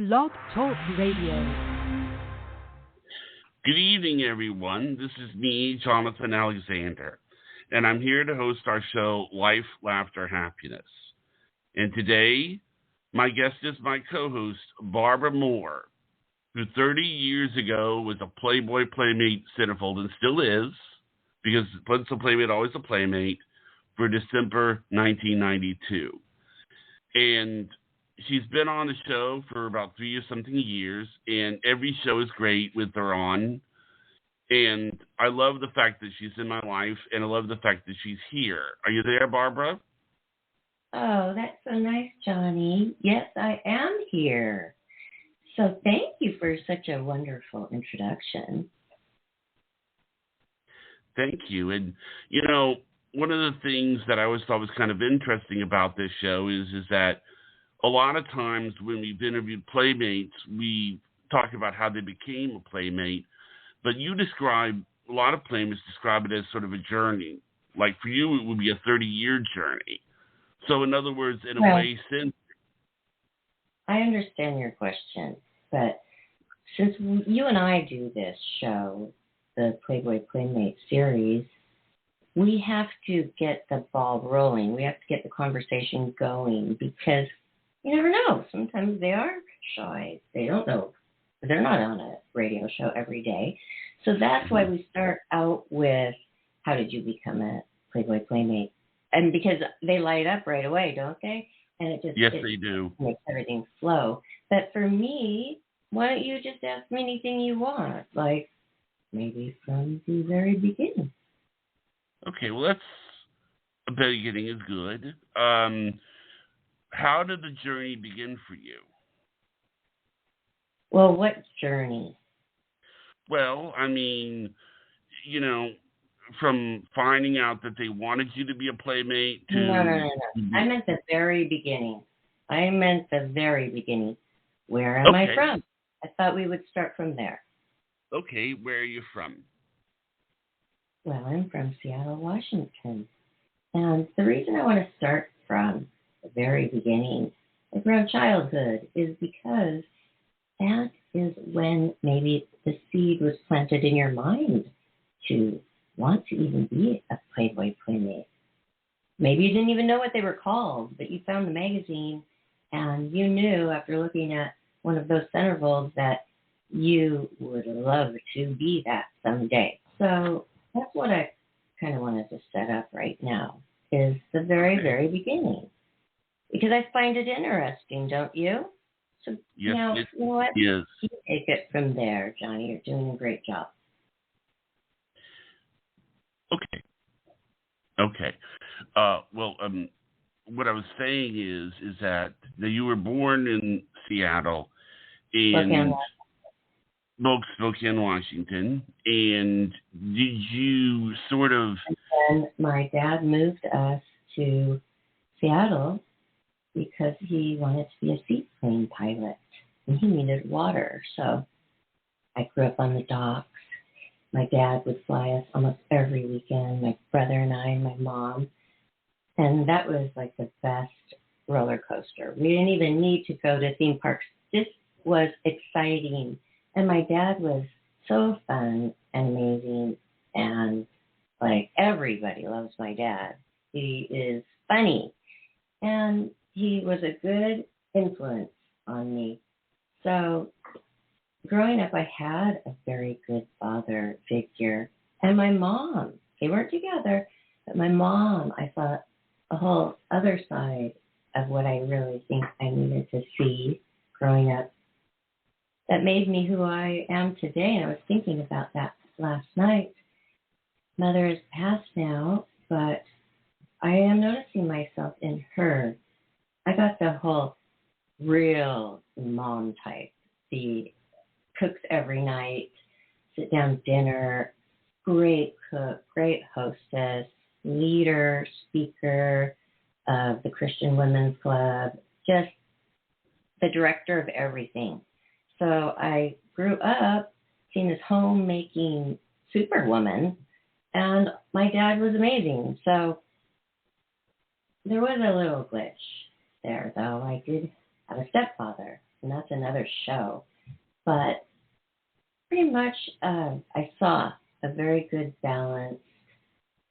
Blog Talk Radio. Good evening, everyone. This is me, Jonathan Alexander, and I'm here to host our show, Life, Laughter, Happiness. And today, my guest is my co-host, Barbara Moore, who 30 years ago was a Playboy Playmate centerfold and still is, because once a Playmate, always a Playmate, for December 1992. And she's been on the show for about 3 or something years, and every show is great with her on. And I love the fact that she's in my life, and I love the fact that she's here. Are you there, Barbara? Oh, that's so nice, Johnny. Yes, I am here. So thank you for such a wonderful introduction. Thank you. And, you know, one of the things that I always thought was kind of interesting about this show is that a lot of times when we've interviewed Playmates, we talk about how they became a Playmate, but you describe, a lot of Playmates describe it as sort of a journey. Like for you, it would be a 30-year journey. So in other words, in a way, since... I understand your question, but since you and I do this show, the Playboy Playmate series, we have to get the ball rolling. We have to get the conversation going because you never know. Sometimes they are shy. They don't know. They're not on a radio show every day. So that's why we start out with, how did you become a Playboy Playmate? And because they light up right away, don't they? And it just they do. Makes everything flow. But for me, why don't you just ask me anything you want? Like maybe from the very beginning. Okay, well, the beginning is good. How did the journey begin for you? Well, what journey? Well, I mean, you know, from finding out that they wanted you to be a Playmate to... No. I meant the very beginning. Where am I from? I thought we would start from there. Okay, where are you from? Well, I'm from Seattle, Washington. And the reason I want to start from the very beginning, like around childhood, is because that is when maybe the seed was planted in your mind to want to even be a Playboy Playmate. Maybe you didn't even know what they were called, but you found the magazine and you knew after looking at one of those centerfolds that you would love to be that someday. So that's what I kind of wanted to set up right now, is the very, very beginning. Because I find it interesting, don't you? So yes, now, you know what? Yes. You take it from there, Johnny. You're doing a great job. Okay. What I was saying is that you were born in Seattle, in Spokane, Washington, and did you sort of... And then my dad moved us to Seattle because he wanted to be a seaplane pilot, and he needed water. So I grew up on the docks. My dad would fly us almost every weekend, my brother and I and my mom. And that was like the best roller coaster. We didn't even need to go to theme parks. This was exciting. And my dad was so fun and amazing. And like everybody loves my dad. He is funny. And he was a good influence on me. So growing up, I had a very good father figure. And my mom, they weren't together, but my mom, I saw a whole other side of what I really think I needed to see growing up that made me who I am today. And I was thinking about that last night. Mother is passed now, but I am noticing myself in her. I got the whole real mom type, the cooks every night, sit down dinner, great cook, great hostess, leader, speaker of the Christian Women's Club, just the director of everything. So I grew up seeing this homemaking superwoman, and my dad was amazing. So there was a little glitch there, though. I did have a stepfather, and that's another show. But pretty much I saw a very good balance,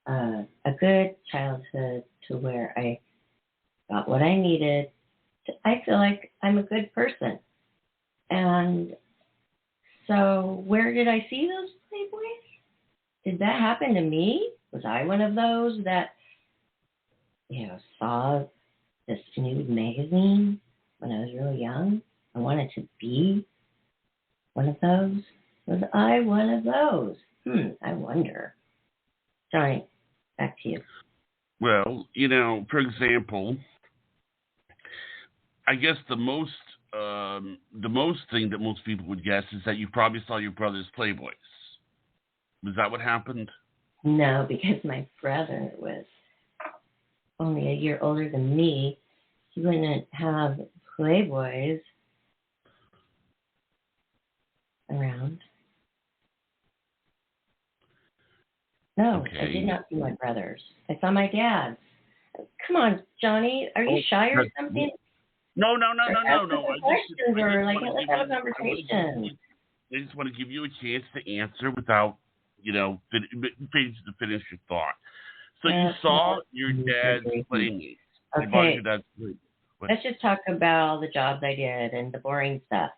a good childhood to where I got what I needed. I feel like I'm a good person. And so where did I see those Playboys? Did that happen to me? Was I one of those that, saw this nude magazine when I was really young? I wanted to be one of those. Was I one of those? I wonder. Johnny, back to you. Well, for example, I guess the most thing that most people would guess is that you probably saw your brother's Playboys. Was that what happened? No, because my brother was only a year older than me. He wouldn't have Playboys around. No, Okay. I did not see my brothers. I saw my dad's. Come on, Johnny. Are you shy or something? No. Questions or let's have a conversation. I just want to give you a chance to answer without, finish your thought. So you saw your dad's Playmates. Okay. Let's just talk about the jobs I did and the boring stuff.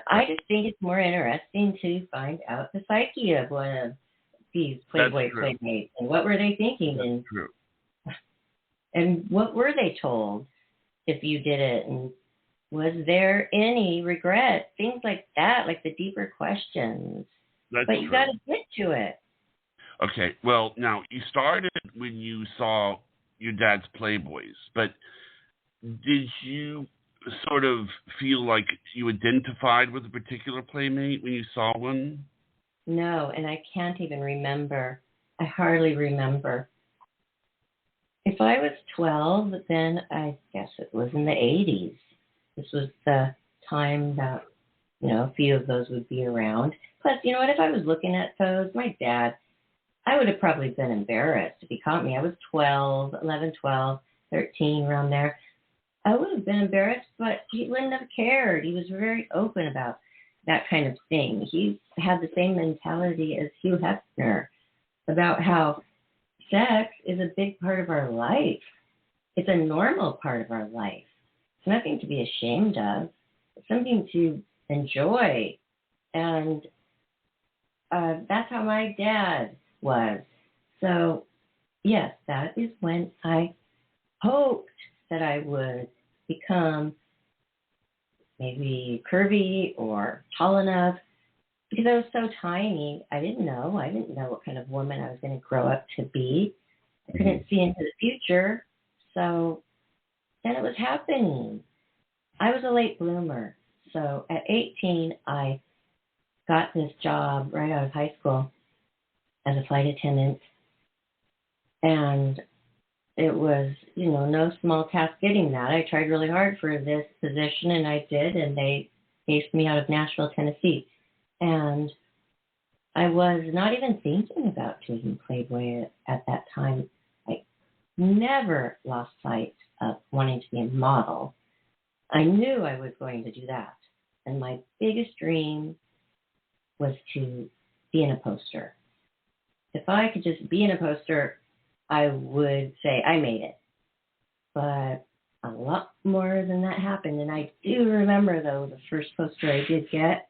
I just think it's more interesting to find out the psyche of one of these Playboy Playmates and what were they thinking. That's true. And what were they told if you did it? And was there any regret? Things like that, like the deeper questions. But you got to get to it. Okay. Well, now you started when you saw your dad's Playboys, but did you sort of feel like you identified with a particular Playmate when you saw one? No, and I can't even remember. I hardly remember. If I was 12, then I guess it was in the 80s. This was the time that, a few of those would be around. Plus, you know what? If I was looking at those, my dad, I would have probably been embarrassed if he caught me. I was 11, 12, 13, around there. I would have been embarrassed, but he wouldn't have cared. He was very open about that kind of thing. He had the same mentality as Hugh Hefner about how sex is a big part of our life. It's a normal part of our life. It's nothing to be ashamed of. It's something to enjoy. And that's how my dad was. So, yes, that is when I hoped that I would become maybe curvy or tall enough. Because I was so tiny, I didn't know. I didn't know what kind of woman I was going to grow up to be. I couldn't see into the future. So then it was happening. I was a late bloomer. So at 18, I got this job right out of high school as a flight attendant. And it was, no small task getting that. I tried really hard for this position, and I did, and they aced me out of Nashville, Tennessee. And I was not even thinking about taking Playboy at that time. I never lost sight of wanting to be a model. I knew I was going to do that. And my biggest dream was to be in a poster. If I could just be in a poster, I would say I made it. But a lot more than that happened. And I do remember, though, the first poster I did get,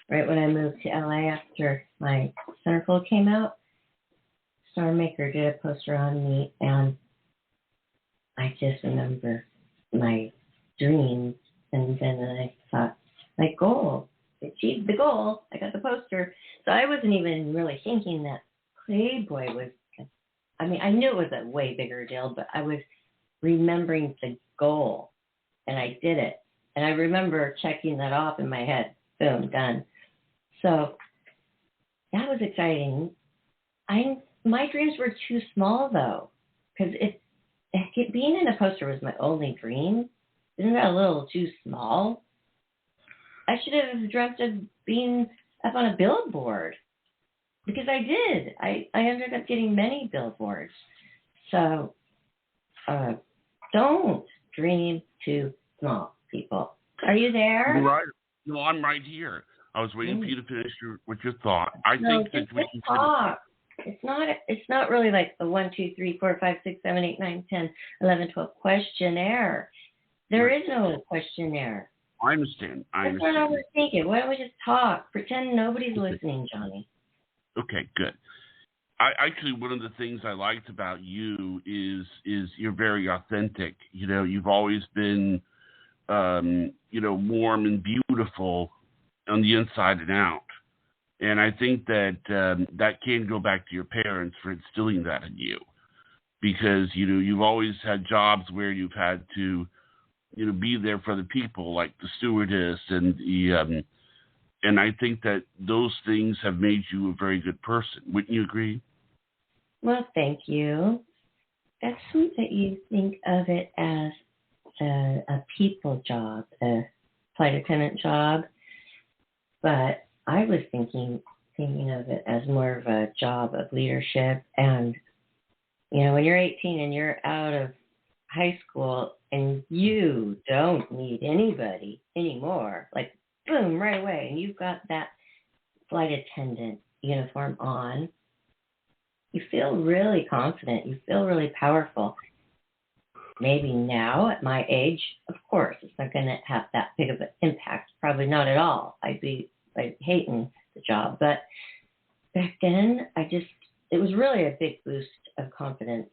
right when I moved to LA after my centerfold came out, Star Maker did a poster on me, and I just remember my dreams, and then I thought, my goal, I achieved the goal, I got the poster. So I wasn't even really thinking that Playboy was, I knew it was a way bigger deal, but I was remembering the goal, and I did it. And I remember checking that off in my head. Boom, done. So that was exciting. My dreams were too small, though, because being in a poster was my only dream. Isn't that a little too small? I should have dreamt of being up on a billboard, because I did. I ended up getting many billboards. So don't dream too small, people. Are you there? Right. No, I'm right here. I was waiting for you to finish with your thought. I No, think that just we can talk. It's not really like the 1, 2, 3, 4, 5, 6, 7, 8, 9, 10, 11, 12 questionnaire. There is no questionnaire. I understand. That's what I was thinking. Why don't we just talk? Pretend nobody's listening, Johnny. Okay, good. Actually, one of the things I liked about you is you're very authentic. You know, you've always been, warm and beautiful on the inside and out. And I think that that can go back to your parents for instilling that in you, because you've always had jobs where you've had to be there for the people, like the stewardess and the and I think that those things have made you a very good person. Wouldn't you agree? Well, thank you. That's sweet that you think of it as a people job, a flight attendant job. But I was thinking of it as more of a job of leadership. And, when you're 18 and you're out of high school and you don't need anybody anymore, like, boom, right away, and you've got that flight attendant uniform on, you feel really confident. You feel really powerful. Maybe now at my age, of course, it's not going to have that big of an impact. Probably not at all. I'd be hating the job. But back then, it was really a big boost of confidence.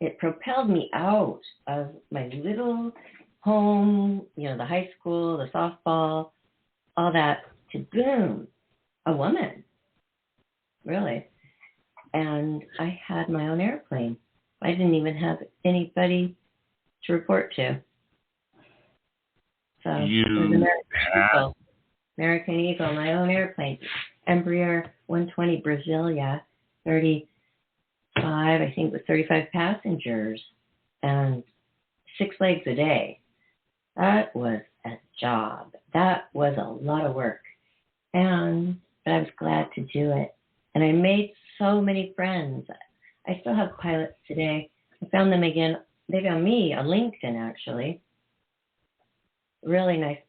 It propelled me out of my little home, the high school, the softball, all that, to boom, a woman, really. And I had my own airplane. I didn't even have anybody to report to. So you it was American Eagle, my own airplane. Embraer 120 Brasilia, 35, I think, with 35 passengers and 6 legs a day. That was a job. That was a lot of work. But I was glad to do it. And I made so many friends. I still have pilots today. I found them again. They found me on LinkedIn, actually. Really nice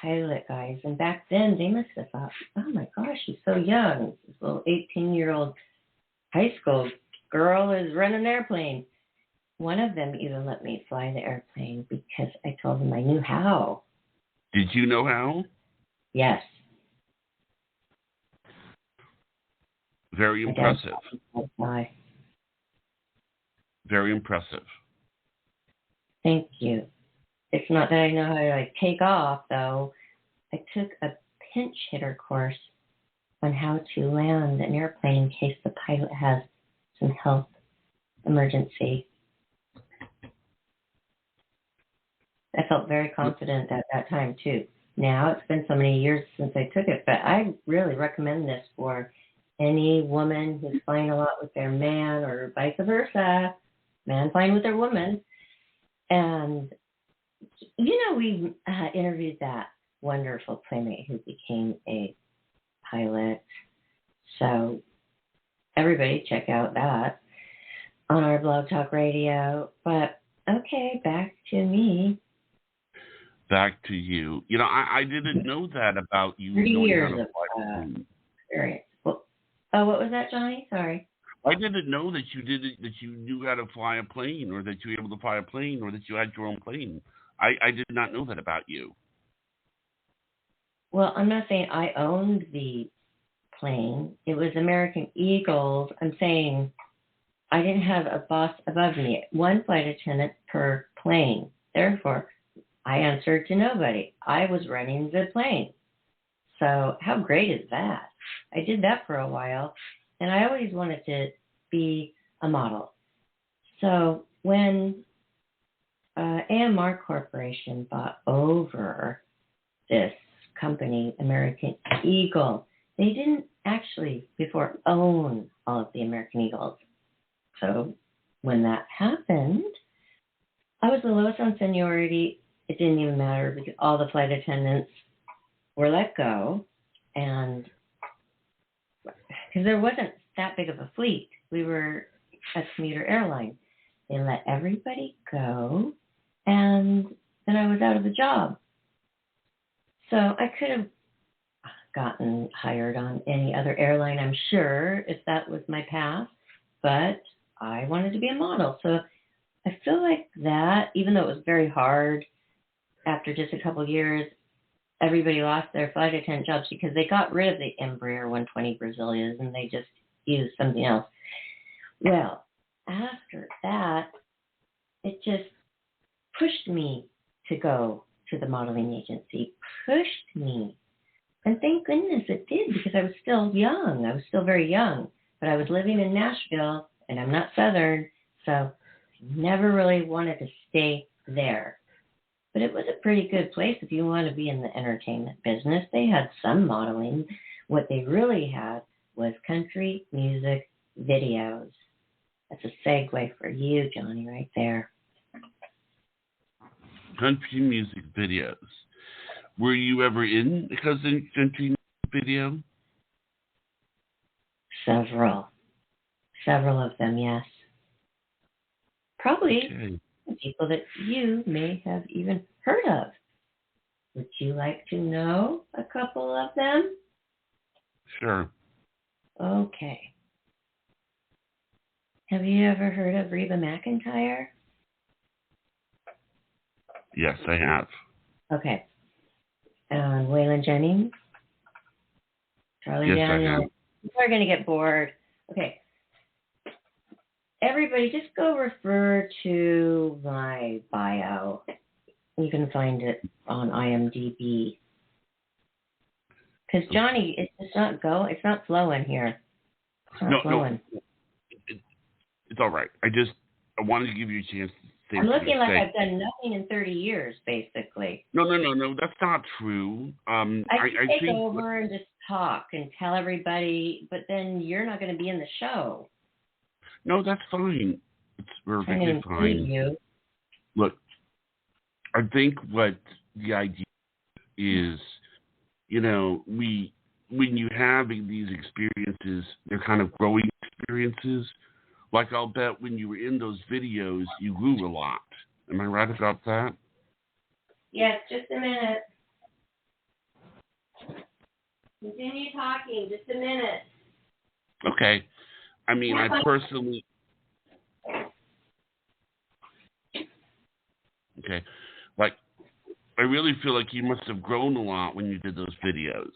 pilot guys. And back then, they must have thought, oh my gosh, she's so young. This little 18-year-old high school girl is running an airplane. One of them even let me fly the airplane because I told them I knew how. Did you know how? Yes. Very impressive. Why? Very impressive. Thank you. It's not that I know how to take off, though. I took a pinch hitter course on how to land an airplane in case the pilot has some health emergency. I felt very confident at that time, too. Now, it's been so many years since I took it, but I really recommend this for any woman who's flying a lot with their man, or vice versa, man flying with their woman. And, we interviewed that wonderful playmate who became a pilot. So everybody check out that on our Blog Talk Radio. But, okay, back to me. Back to you. I didn't know that about you. 30 years of experience. Oh, what was that, Johnny? Sorry. I didn't know that you knew how to fly a plane, or that you were able to fly a plane, or that you had your own plane. I did not know that about you. Well, I'm not saying I owned the plane. It was American Eagles. I'm saying I didn't have a boss above me. One flight attendant per plane. Therefore, I answered to nobody. I was running the plane. So how great is that? I did that for a while, and I always wanted to be a model. So when AMR Corporation bought over this company, American Eagle, they didn't actually before own all of the American Eagles. So when that happened, I was the lowest on seniority. It didn't even matter because all the flight attendants were let go, and because there wasn't that big of a fleet, we were a commuter airline. They let everybody go, and then I was out of a job. So I could have gotten hired on any other airline, I'm sure, if that was my path. But I wanted to be a model. So I feel like that, even though it was very hard, after just a couple of years, everybody lost their flight attendant jobs because they got rid of the Embraer 120 Brazilias and they just used something else. Well, after that, it just pushed me to go to the modeling agency, pushed me. And thank goodness it did, because I was still young. I was still very young. But I was living in Nashville, and I'm not Southern, so never really wanted to stay there. But it was a pretty good place if you want to be in the entertainment business. They had some modeling. What they really had was country music videos. That's a segue for you, Johnny, right there. Country music videos. Were you ever in a country music video? Several of them, yes. Probably people that you may have even heard of. Would you like to know a couple of them? Sure. Okay. Have you ever heard of Reba McEntire? Yes, I have. Okay. Waylon Jennings? Charlie Daniels? People are going to get bored. Okay. Everybody, just go refer to my bio. You can find it on IMDb. Because Johnny, it's not flowing here. It's not flowing. No. It's all right. I wanted to give you a chance to say. I'm looking like I've done nothing in 30 years, basically. No. That's not true. I can take over and just talk and tell everybody, but then you're not going to be in the show. No, that's fine. It's perfectly fine. You. Look, I think what the idea is, when you have these experiences, they're kind of growing experiences. Like, I'll bet when you were in those videos, you grew a lot. Am I right about that? Yes, just a minute. Continue talking, just a minute. Okay. I mean, I personally... Okay. Like, I really feel like you must have grown a lot when you did those videos.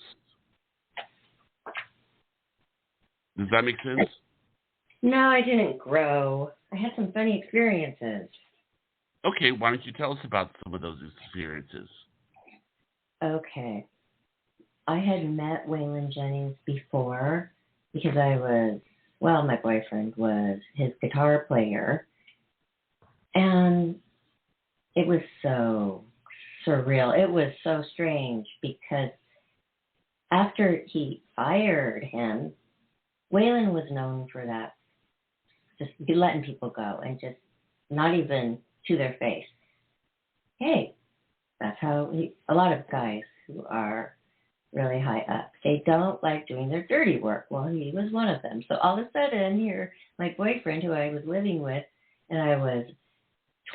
Does that make sense? No, I didn't grow. I had some funny experiences. Okay, why don't you tell us about some of those experiences? Okay. I had met Waylon Jennings before because my boyfriend was his guitar player. And it was so surreal. It was so strange because after he fired him, Waylon was known for that. Just letting people go and just not even to their face. Hey, that's how a lot of guys who are really high up, they don't like doing their dirty work. Well, he was one of them. So all of a sudden, here, my boyfriend, who I was living with, and I was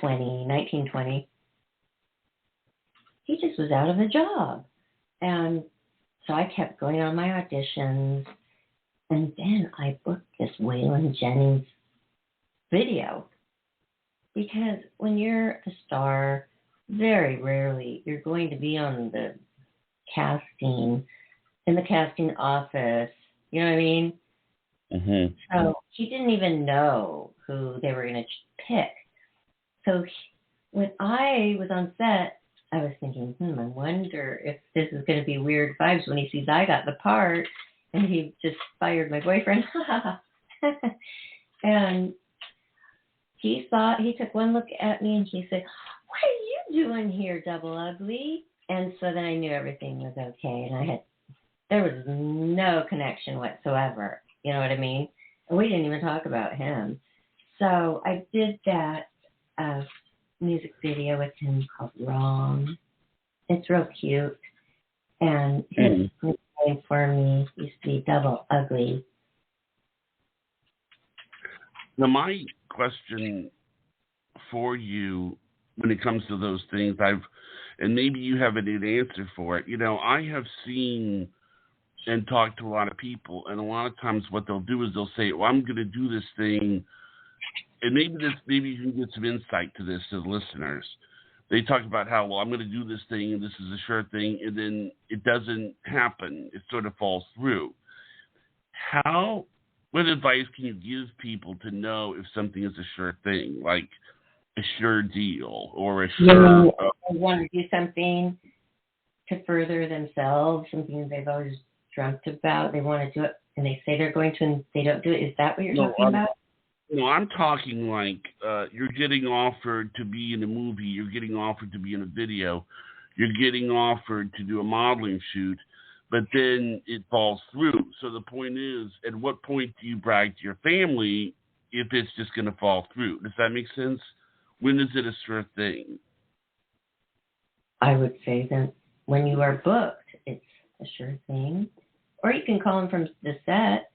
19, 20, he just was out of a job. And so I kept going on my auditions. And then I booked this Waylon Jennings video. Because when you're a star, very rarely you're going to be on the casting, in the casting office. You know what I mean? Mm-hmm. So he didn't even know who they were going to pick. So when I was on set, I was thinking, I wonder if this is going to be weird vibes when he sees I got the part and he just fired my boyfriend. And he took one look at me and he said, "What are you doing here, Double Ugly?" And so then I knew everything was okay. And there was no connection whatsoever. You know what I mean? And we didn't even talk about him. So I did that music video with him called Wrong. It's real cute. And his nickname for me used to be Double Ugly. Now, my question for you when it comes to those things. And maybe you have an answer for it. I have seen and talked to a lot of people, and a lot of times what they'll do is they'll say, "Well, I'm going to do this thing," and maybe you can get some insight to this to the listeners. They talk about how, well, I'm going to do this thing, and this is a sure thing, and then it doesn't happen. It sort of falls through. What advice can you give people to know if something is a sure thing, like a sure deal or a sure... They want to do something to further themselves, something that they've always dreamt about. They want to do it, and they say they're going to, and they don't do it. Is that what you're talking about? No, I'm talking like you're getting offered to be in a movie, you're getting offered to be in a video, you're getting offered to do a modeling shoot, but then it falls through. So the point is, at what point do you brag to your family if it's just going to fall through? Does that make sense? When is it a sure thing? I would say that when you are booked, it's a sure thing. Or you can call them from the set.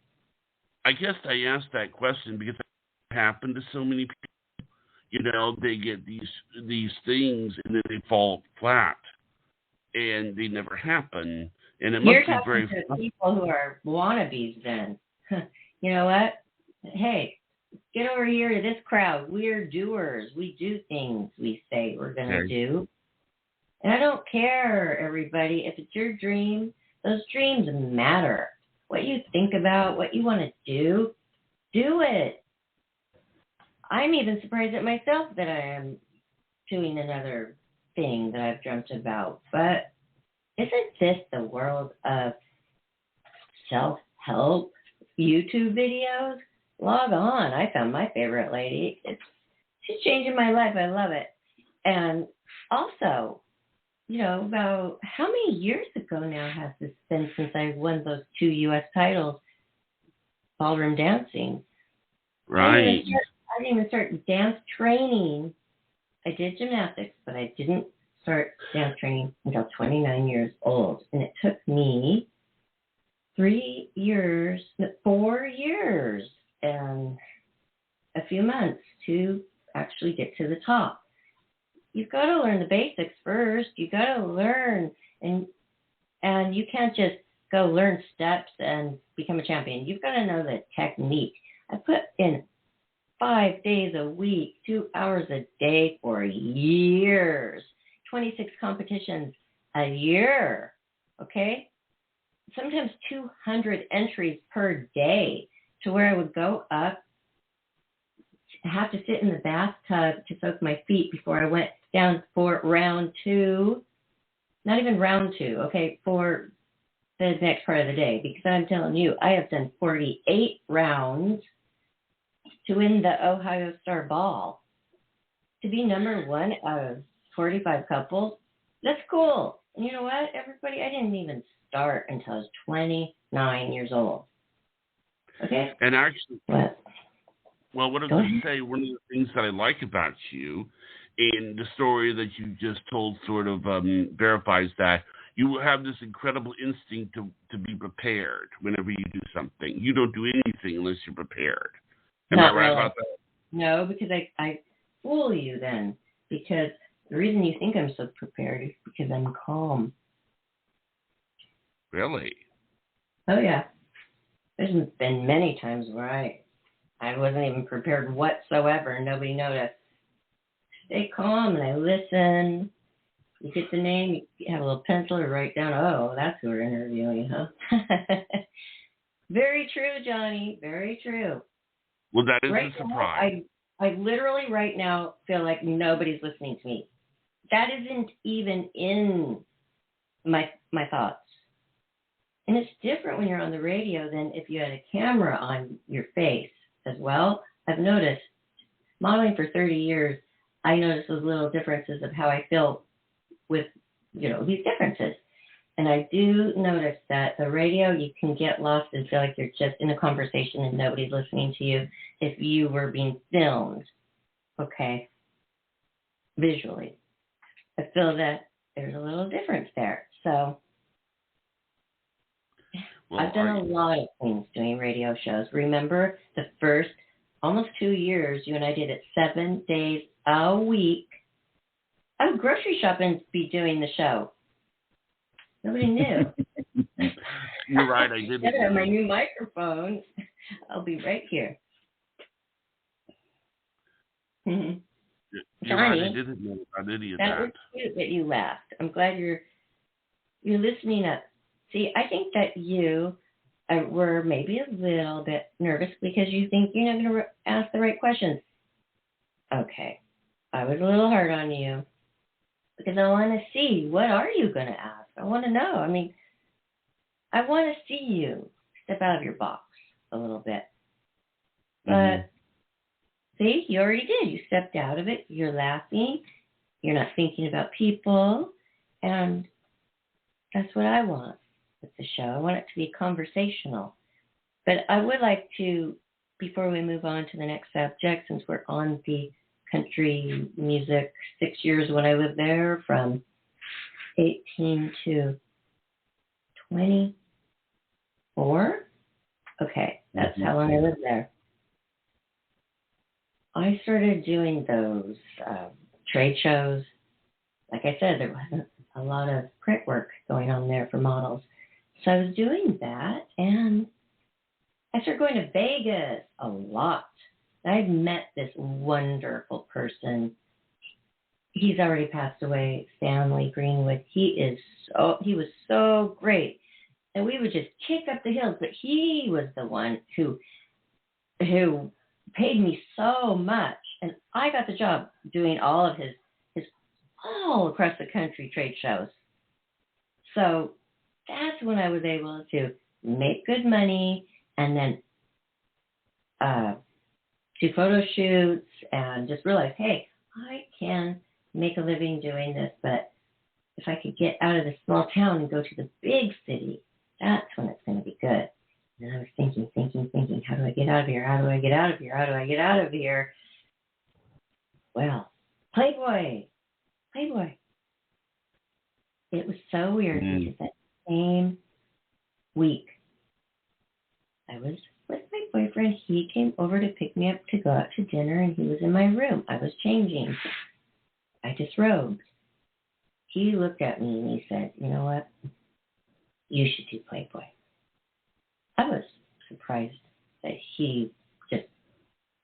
I guess I asked that question because it happened to so many people. They get these things and then they fall flat and they never happen. And it You're must be very talking to people who are wannabes then. You know what? Hey, get over here to this crowd. We're doers. We do things we say we're going to do. And I don't care, everybody. If it's your dream, those dreams matter. What you think about, what you want to do it. I'm even surprised at myself that I am doing another thing that I've dreamt about. But isn't this the world of self-help YouTube videos? Log on. I found my favorite lady. She's changing my life. I love it. And also, about how many years ago now has this been since I won those 2 U.S. titles, ballroom dancing? Right. I didn't even start dance training. I did gymnastics, but I didn't start dance training until 29 years old. And it took me 4 years, and a few months to actually get to the top. You've got to learn the basics first. You've got to learn, and you can't just go learn steps and become a champion. You've got to know the technique. I put in 5 days a week, 2 hours a day for years, 26 competitions a year, okay? Sometimes 200 entries per day, to where I would go up, have to sit in the bathtub to soak my feet before I went down for round 2. Not even round 2, okay, for the next part of the day. Because I'm telling you, I have done 48 rounds to win the Ohio Star Ball. To be number 1 out of 45 couples, that's cool. And you know what, everybody? I didn't even start until I was 29 years old. Okay? And actually... What? Well, what did I say? One of the things that I like about you, and the story that you just told sort of verifies that, you have this incredible instinct to be prepared whenever you do something. You don't do anything unless you're prepared. Am I right about that? No, because I fool you then. Because the reason you think I'm so prepared is because I'm calm. Really? Oh, yeah. There's been many times where I wasn't even prepared whatsoever, and nobody noticed. Stay calm, and I listen. You get the name, you have a little pencil to write down, oh, that's who we're interviewing, huh? Very true, Johnny. Very true. Well, that is right a surprise. Now, I literally right now feel like nobody's listening to me. That isn't even in my thoughts. And it's different when you're on the radio than if you had a camera on your face as well. I've noticed, modeling for 30 years, I notice those little differences of how I feel with, these differences. And I do notice that the radio, you can get lost and feel like you're just in a conversation and nobody's listening to you if you were being filmed, okay, visually. I feel that there's a little difference there. So I've done a lot of things doing radio shows. Remember the first almost 2 years, you and I did it 7 days a week I would grocery shop and be doing the show. Nobody knew. You're right, I didn't. I have my new microphone. I'll be right here. You're Johnny, right, I didn't know about any of that that. was cute that you laughed. I'm glad you're listening up. See, I think that you were maybe a little bit nervous because you think you're not going to ask the right questions. Okay, I was a little hard on you because I want to see, what are you going to ask? I want to know. I mean, I want to see you step out of your box a little bit. But see, you already did. You stepped out of it. You're laughing. You're not thinking about people. And that's what I want with the show. I want it to be conversational. But I would like to, before we move on to the next subject, since we're on the country music, 6 years when I lived there, from 18 to 24. Okay, that's how long I lived there. I started doing those trade shows. Like I said, there wasn't a lot of print work going on there for models. So I was doing that, and I started going to Vegas a lot. I met this wonderful person. He's already passed away, Stanley Greenwood. He was so great. And we would just kick up the hills, but he was the one who paid me so much. And I got the job doing all of his all across the country trade shows. So that's when I was able to make good money and then do photo shoots and just realize, hey, I can make a living doing this, but if I could get out of the small town and go to the big city, that's when it's going to be good. And I was thinking, how do I get out of here? How do I get out of here? How do I get out of here? Well, Playboy. It was so weird because that same week I was with my boyfriend. He came over to pick me up to go out to dinner, and he was in my room. I was changing. I disrobed. He looked at me and he said, you know what? You should do Playboy. I was surprised that he just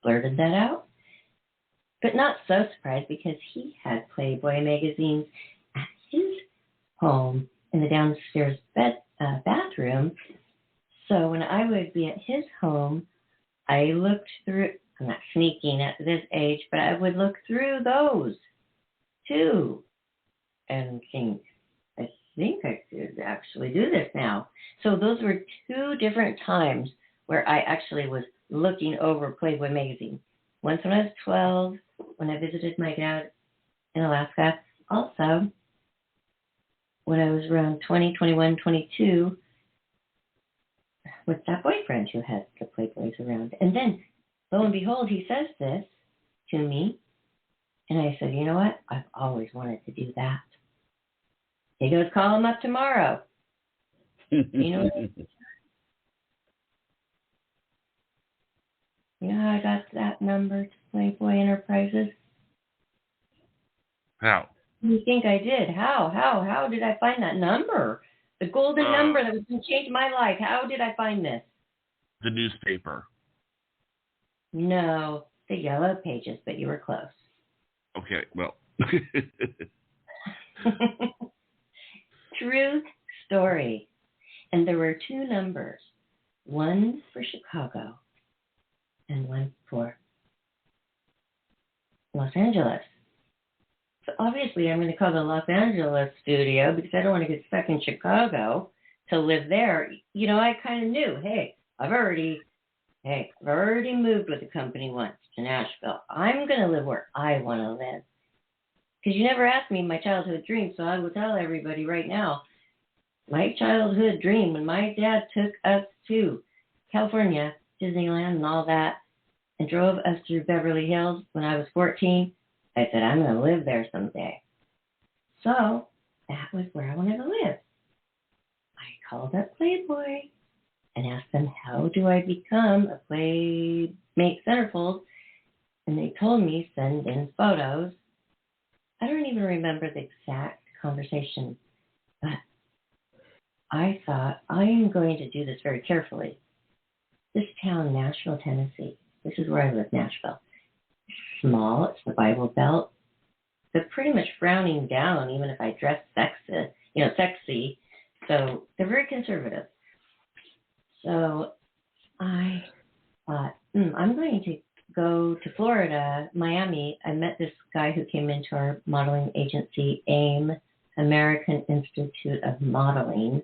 blurted that out, but not so surprised because he had Playboy magazines at his home in the downstairs bathroom. So when I would be at his home, I looked through, I'm not sneaking at this age, but I would look through those too and think, I think I could actually do this now. So those were two different times where I actually was looking over Playboy magazine. Once when I was 12, when I visited my dad in Alaska. Also, when I was around 20, 21, 22, with that boyfriend who had the Playboys around. And then, lo and behold, he says this to me. And I said, you know what? I've always wanted to do that. He goes, call him up tomorrow. You know how I got that number to Playboy Enterprises? How? You think I did? How did I find that number? The golden number that was going to change my life. How did I find this? The newspaper. No, the Yellow Pages, but you were close. Okay, well. True story. And there were two numbers, one for Chicago and one for Los Angeles. So obviously I'm going to call the Los Angeles studio because I don't want to get stuck in Chicago to live there. You know, I kind of knew, hey, I've already moved with the company once to Nashville. I'm going to live where I want to live. Because you never asked me my childhood dream, so I will tell everybody right now. My childhood dream, when my dad took us to California, Disneyland and all that, and drove us through Beverly Hills when I was 14, I said, I'm going to live there someday. So that was where I wanted to live. I called up Playboy and asked them, how do I become a Playmate centerfold? And they told me, send in photos. I don't even remember the exact conversation, but I thought, I am going to do this very carefully. This town, Nashville, Tennessee, this is where I live, Nashville. Small, it's the Bible Belt. They're pretty much frowning down, even if I dress sexy. So they're very conservative. So I thought, I'm going to go to Florida, Miami. I met this guy who came into our modeling agency, AIM, American Institute of Modeling,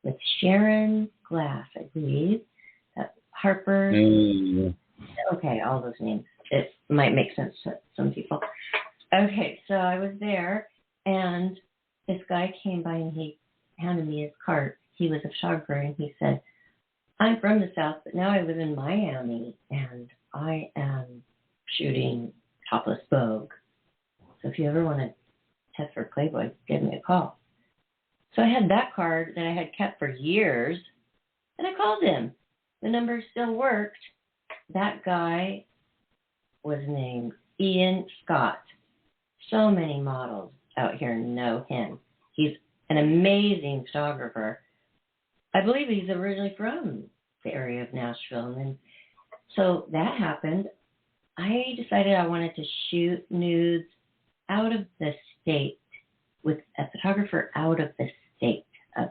with Sharon Glass, I believe. Harper. Okay, all those names. It might make sense to some people. Okay, so I was there, and this guy came by, and he handed me his card. He was a photographer, and he said, I'm from the South, but now I live in Miami, and I am shooting topless Vogue. So if you ever want to test for Playboy, give me a call. So I had that card that I had kept for years, and I called him. The number still worked. That guy was named Ian Scott. So many models out here know him. He's an amazing photographer. I believe he's originally from the area of Nashville. And then, so that happened. I decided I wanted to shoot nudes out of the state with a photographer out of the state of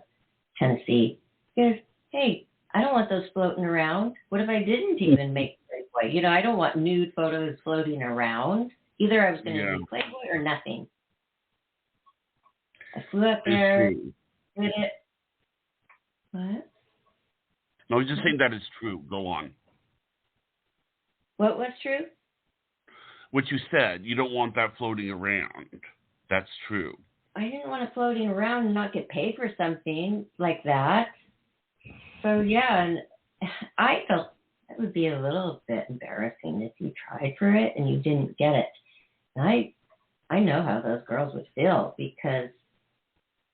Tennessee. Because, hey, I don't want those floating around. What if I didn't even make Playboy? I don't want nude photos floating around. Either I was going to do Playboy or nothing. I flew up there, did it. What? I was just saying that is true. Go on. What was true? What you said. You don't want that floating around. That's true. I didn't want it floating around and not get paid for something like that. So, yeah, and I felt it would be a little bit embarrassing if you tried for it and you didn't get it. And I know how those girls would feel, because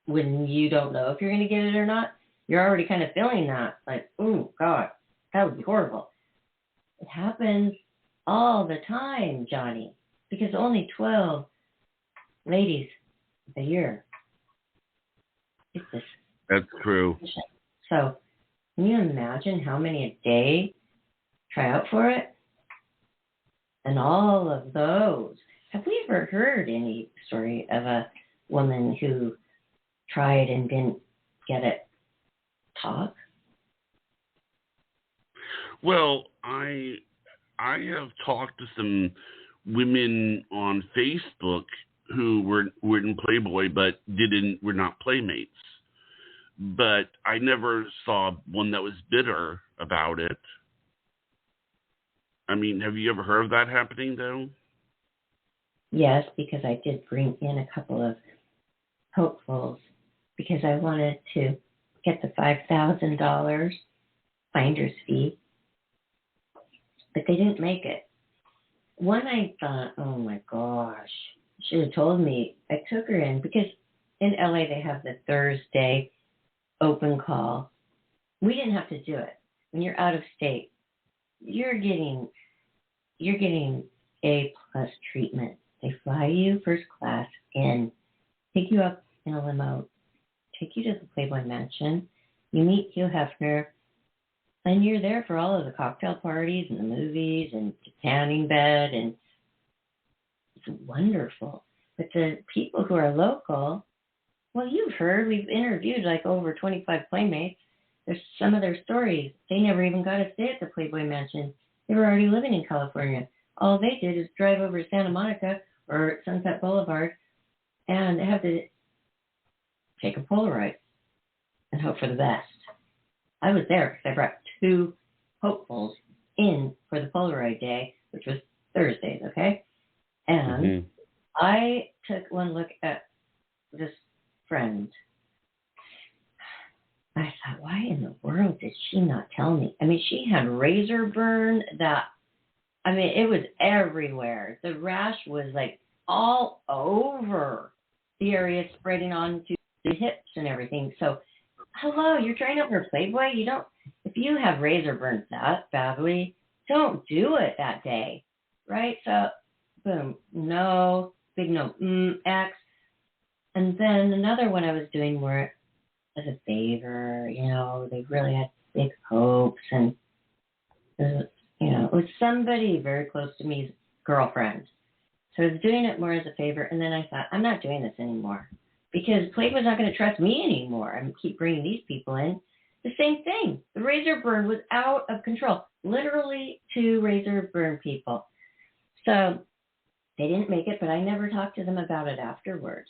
when you don't know if you're going to get it or not, you're already kind of feeling that. Like, oh, God, that would be horrible. It happens all the time, Johnny, because only 12 ladies a year get this. That's true. So, can you imagine how many a day try out for it? And all of those. Have we ever heard any story of a woman who tried and didn't get it? Talk? Well, I have talked to some women on Facebook who were in Playboy but were not Playmates. But I never saw one that was bitter about it. I mean, have you ever heard of that happening, though? Yes, because I did bring in a couple of hopefuls because I wanted to get the $5,000 finder's fee, but they didn't make it. One I thought, oh my gosh, should have told me. I took her in because in LA they have the Thursday open call. We didn't have to do it. When you're out of state, you're getting A+ treatment. They fly you first class in, pick you up in a limo, take you to the Playboy Mansion. You meet Hugh Hefner, and you're there for all of the cocktail parties and the movies and the tanning bed, and it's wonderful. But the people who are local, well, you've heard, we've interviewed like over 25 Playmates. There's some of their stories. They never even got to stay at the Playboy Mansion. They were already living in California. All they did is drive over to Santa Monica or Sunset Boulevard and have to take a Polaroid and hope for the best. I was there because I brought 2 hopefuls in for the Polaroid day, which was Thursdays, okay? And I took one look at this friend. I thought, why in the world did she not tell me? I mean, she had razor burn that, I mean, it was everywhere. The rash was like all over the area, spreading onto the hips and everything. So, hello, you're trying out for Playboy? You don't, if you have razor burns that badly, don't do it that day, right? So, boom, no, big no, X. And then another one I was doing more as a favor, they really had big hopes, and it was somebody very close to me's girlfriend. So I was doing it more as a favor, and then I thought, I'm not doing this anymore because Playboy's not going to trust me anymore. I'm keep bringing these people in. The same thing. The razor burn was out of control. Literally 2 razor burn people. So they didn't make it, but I never talked to them about it afterwards.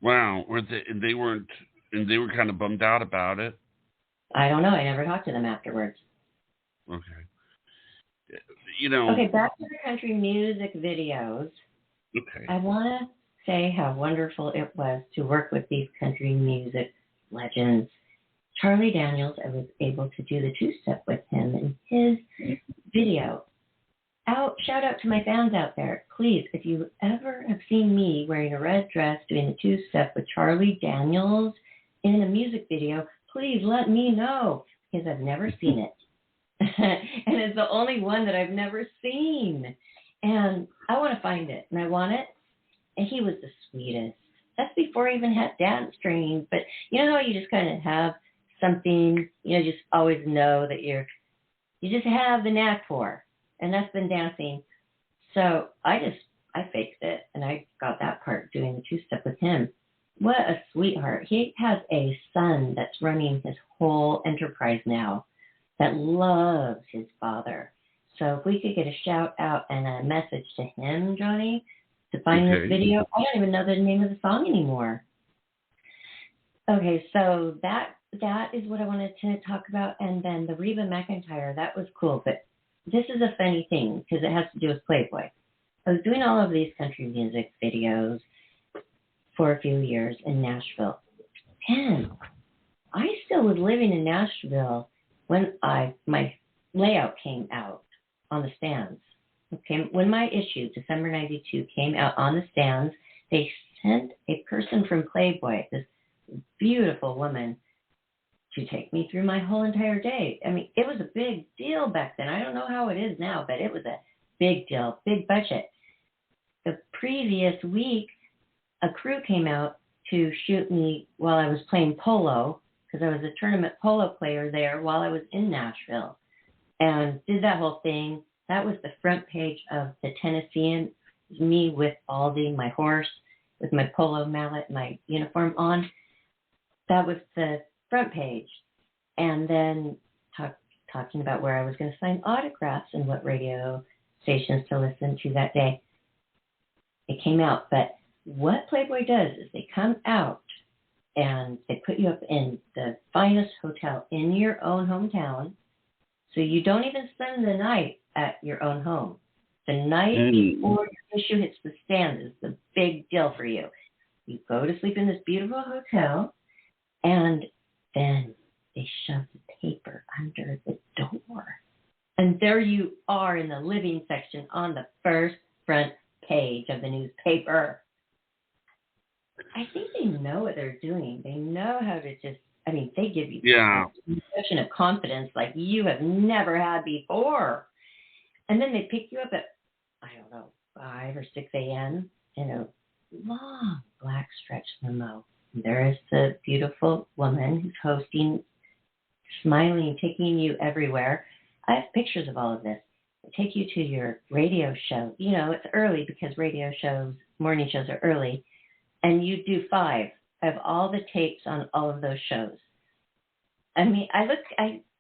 Wow, they weren't, and they were kind of bummed out about it. I don't know. I never talked to them afterwards. Okay. Okay, back to the country music videos. Okay. I want to say how wonderful it was to work with these country music legends. Charlie Daniels, I was able to do the 2-step with him in his video. Shout out to my fans out there. Please, if you ever have seen me wearing a red dress doing the 2-step with Charlie Daniels in a music video, please let me know because I've never seen it. And it's the only one that I've never seen. And I want to find it, and I want it. And he was the sweetest. That's before I even had dance training. But you know how you just kind of have something, just always know that you just have the knack for. And that's been dancing. So I faked it, and I got that part doing the 2-step with him. What a sweetheart. He has a son that's running his whole enterprise now that loves his father. So if we could get a shout out and a message to him, Johnny, to find this video. I don't even know the name of the song anymore. Okay, so that is what I wanted to talk about. And then the Reba McEntire, that was cool. But this is a funny thing because it has to do with Playboy. I was doing all of these country music videos for a few years in Nashville. And I still was living in Nashville when my layout came out on the stands. Okay, when my issue, December 92, came out on the stands, they sent a person from Playboy, this beautiful woman, to take me through my whole entire day. I mean, it was a big deal back then. I don't know how it is now, but it was a big deal, big budget. The previous week, a crew came out to shoot me while I was playing polo, because I was a tournament polo player there while I was in Nashville, and did that whole thing. That was the front page of the Tennessean, me with Aldi, my horse, with my polo mallet, my uniform on. That was the front page. And then talking about where I was going to sign autographs and what radio stations to listen to that day. It came out. But what Playboy does is they come out and they put you up in the finest hotel in your own hometown. So you don't even spend the night at your own home. The night before your issue hits the stands is the big deal for you. You go to sleep in this beautiful hotel, and then they shove the paper under the door. And there you are in the living section on the first front page of the newspaper. I think they know what they're doing. They know how to they give you a impression of confidence like you have never had before. And then they pick you up at, 5 or 6 a.m. in a long black stretch limo. And there is the beautiful woman who's hosting, smiling, taking you everywhere. I have pictures of all of this. They take you to your radio show. It's early because morning shows are early. And you do 5. I have all the tapes on all of those shows. I mean, I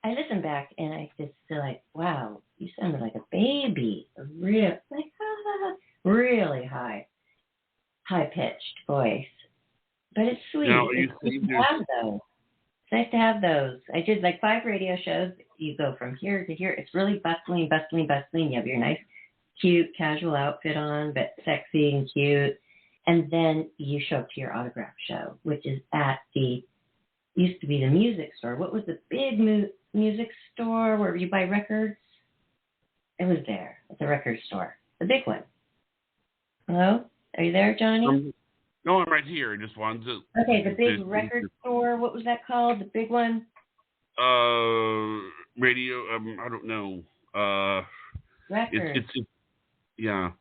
listen back and I just feel like, wow, you sounded like a baby, really high-pitched voice. But it's sweet. It's nice to have those. It's nice to have those. I did 5 radio shows. You go from here to here. It's really bustling. You have your nice, cute, casual outfit on, but sexy and cute. And then you show up to your autograph show, which is at used to be the music store. What was the big music store where you buy records? It was there at the record store, the big one. Hello? Are you there, Johnny? No, I'm right here. I just wanted to... Okay, the big record store. What was that called? The big one? Radio, I don't know. Records. Yeah.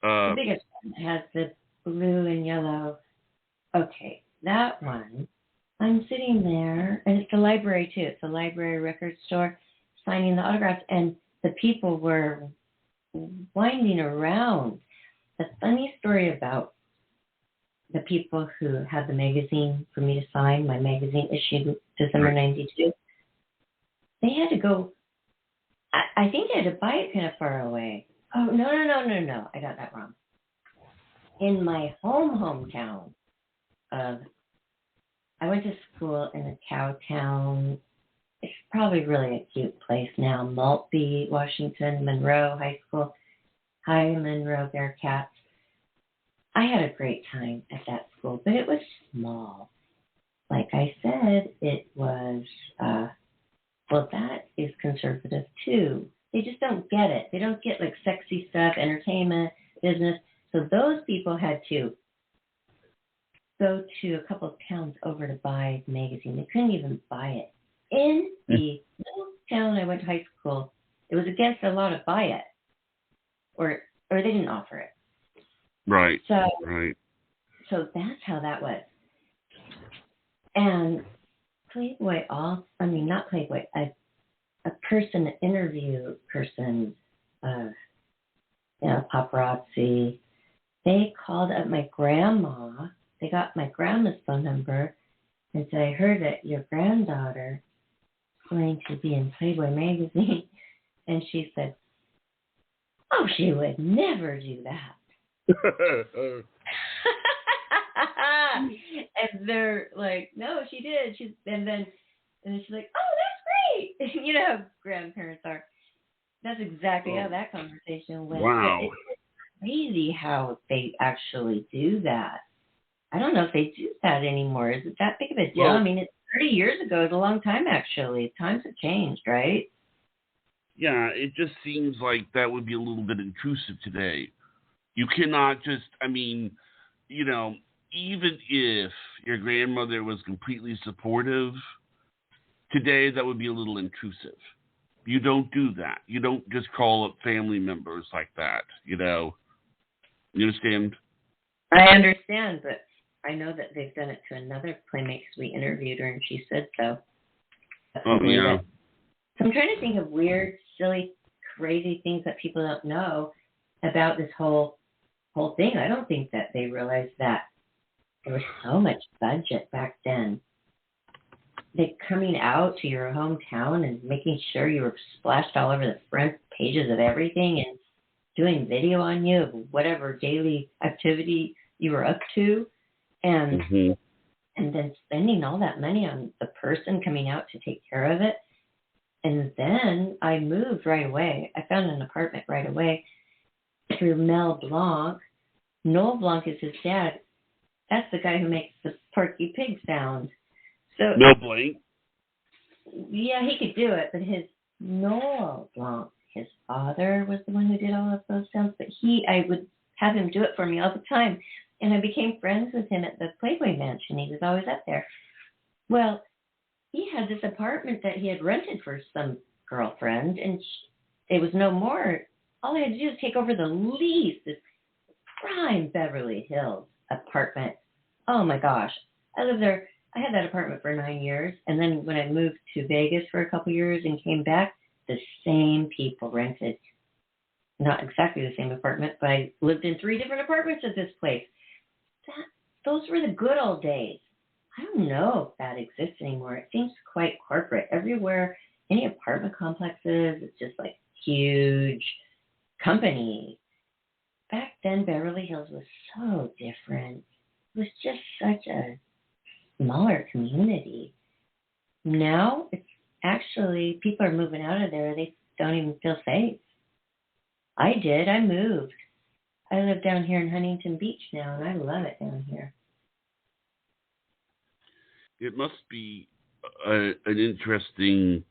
The biggest one has the blue and yellow. Okay, that one. I'm sitting there, and it's the library too. It's a library record store, signing the autographs, and the people were winding around. A funny story about the people who had the magazine for me to sign, my magazine issued December 92. They had to go, I think they had to buy it kind of far away. Oh, no. I got that wrong. In my hometown of, I went to school in a cow town. It's probably really a cute place now. Maltby, Washington, Monroe High School. Hi, Monroe Bearcats. I had a great time at that school, but it was small. Like I said, it was, well, that is conservative too. They just don't get it. They don't get like sexy stuff, entertainment, business. So those people had to go to a couple of towns over to buy the magazine. They couldn't even buy it. In the little town I went to high school, it was against the law to buy it, or they didn't offer it. Right. So that's how that was. And Playboy, not Playboy, a person, an interview person, paparazzi. They called up my grandma. They got my grandma's phone number and said, I heard that your granddaughter is going to be in Playboy magazine. And she said, oh, she would never do that. And they're like, no, she did. And then she's like, oh, that's great. You know how grandparents are. That's exactly how that conversation went. Wow. It's crazy how they actually do that. I don't know if they do that anymore. Is it that big of a deal? Well, I mean, it's 30 years ago. It's a long time, actually. Times have changed, right? Yeah, it just seems like that would be a little bit intrusive today. You cannot just, even if your grandmother was completely supportive, today that would be a little intrusive. You don't do that. You don't just call up family members like that, You understand? I understand, but I know that they've done it to another playmate because we interviewed her and she said so. Oh, yeah. So I'm trying to think of weird, silly, crazy things that people don't know about this whole thing. I don't think that they realized that there was so much budget back then. Like coming out to your hometown and making sure you were splashed all over the front pages of everything and doing video on you of whatever daily activity you were up to, and then spending all that money on the person coming out to take care of it. And then I moved right away. I found an apartment right away through Mel Blanc. Noel Blanc is his dad. That's the guy who makes the Porky Pig sound. So Mel Blanc? Yeah, he could do it, but his Noel Blanc, his father was the one who did all of those sounds, but I would have him do it for me all the time. And I became friends with him at the Playboy Mansion. He was always up there. Well, he had this apartment that he had rented for some girlfriend, and it was no more. All I had to do was take over the lease, this prime Beverly Hills apartment. Oh, my gosh. I lived there. I had that apartment for 9 years, and then when I moved to Vegas for a couple years and came back, the same people rented. Not exactly the same apartment, but I lived in 3 different apartments at this place. Those were the good old days. I don't know if that exists anymore. It seems quite corporate. Everywhere, any apartment complexes, it's just like huge company. Back then, Beverly Hills was so different. It was just such a smaller community. Now, it's actually, people are moving out of there. They don't even feel safe. I did. I moved. I live down here in Huntington Beach now, and I love it down here. It must be an interesting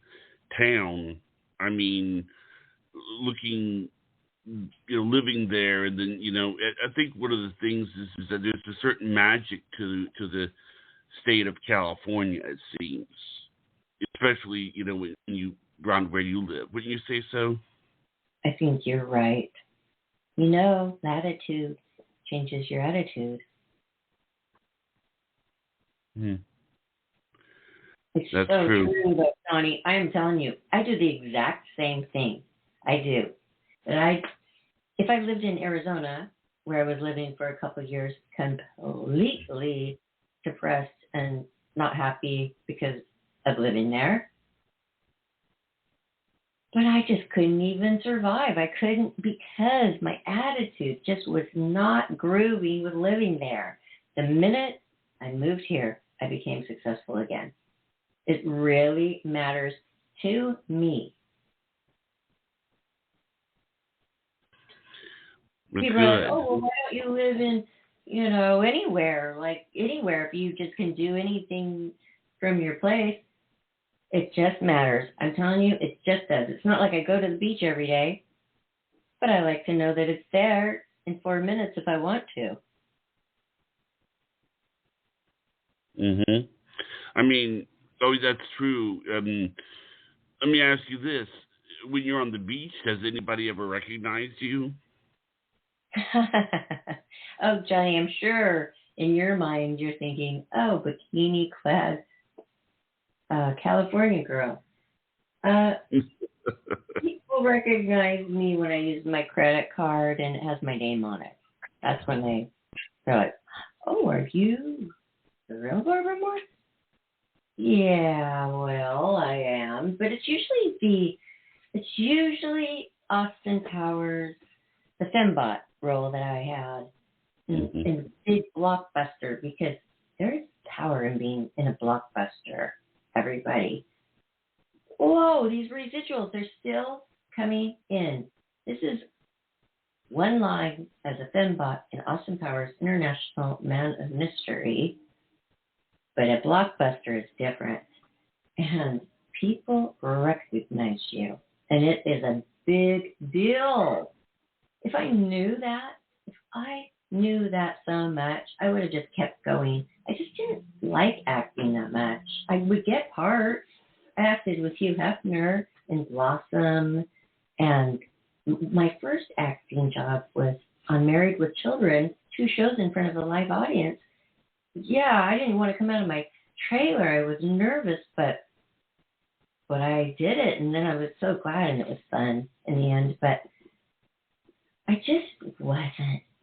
town. I mean, looking, living there, and then, I think one of the things is that there's a certain magic to the state of California, it seems, especially, when you around where you live. Wouldn't you say so? I think you're right. You know, latitude changes your attitude. Hmm. It's That's so true. true, though, Johnny. I am telling you, I do the exact same thing. I do. But if I lived in Arizona, where I was living for a couple of years, completely depressed and not happy because of living there, but I just couldn't even survive. I couldn't because my attitude just was not groovy with living there. The minute I moved here, I became successful again. It really matters to me. That's People are like, good. oh, well, why don't you live in, anywhere? Like, anywhere, if you just can do anything from your place. It just matters. I'm telling you, it just does. It's not like I go to the beach every day, but I like to know that it's there in 4 minutes if I want to. Mm-hmm. I mean, oh, that's true. Let me ask you this: when you're on the beach, has anybody ever recognized you? Oh, Johnny, I'm sure in your mind you're thinking, oh, bikini clad California girl. People recognize me when I use my credit card and it has my name on it. That's when they're like, oh, are you the real Barbara Moore? Yeah, well, I am. But it's usually Austin Powers, the fembot role that I had in the big blockbuster, because there's power in being in a blockbuster, everybody. Whoa, these residuals, they're still coming in. This is one line as a fembot in Austin Powers' International Man of Mystery, but a blockbuster is different. And people recognize you, and it is a big deal. If I knew that so much, I would have just kept going. I just didn't like acting that much. I would get parts. I acted with Hugh Hefner in Blossom, and my first acting job was on Married with Children, 2 shows in front of a live audience. Yeah, I didn't want to come out of my trailer. I was nervous, but I did it, and then I was so glad, and it was fun in the end. But I just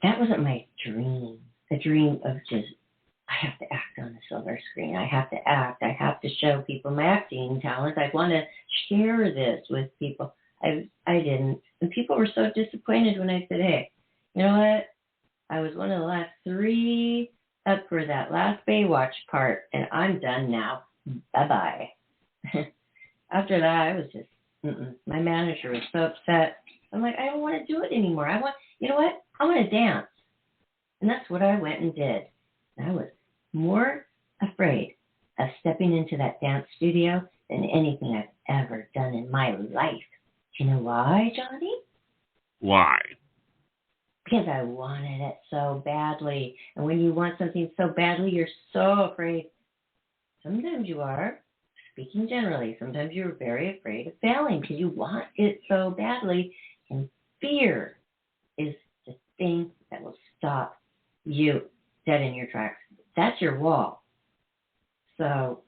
that wasn't my dream. The dream of just, I have to act on the silver screen. I have to act. I have to show people my acting talent. I want to share this with people. I didn't. And people were so disappointed when I said, hey, you know what? I was one of the last 3 up for that last Baywatch part, and I'm done now. Bye-bye. After that, I was just, my manager was so upset. I'm like, I don't want to do it anymore. You know what? I want to dance. And that's what I went and did. And I was more afraid of stepping into that dance studio than anything I've ever done in my life. Do you know why, Johnny? Why? Because I wanted it so badly. And when you want something so badly, you're so afraid. Sometimes you are. Speaking generally, sometimes you're very afraid of failing because you want it so badly, and fear is the thing that will stop you dead in your tracks. That's your wall. So,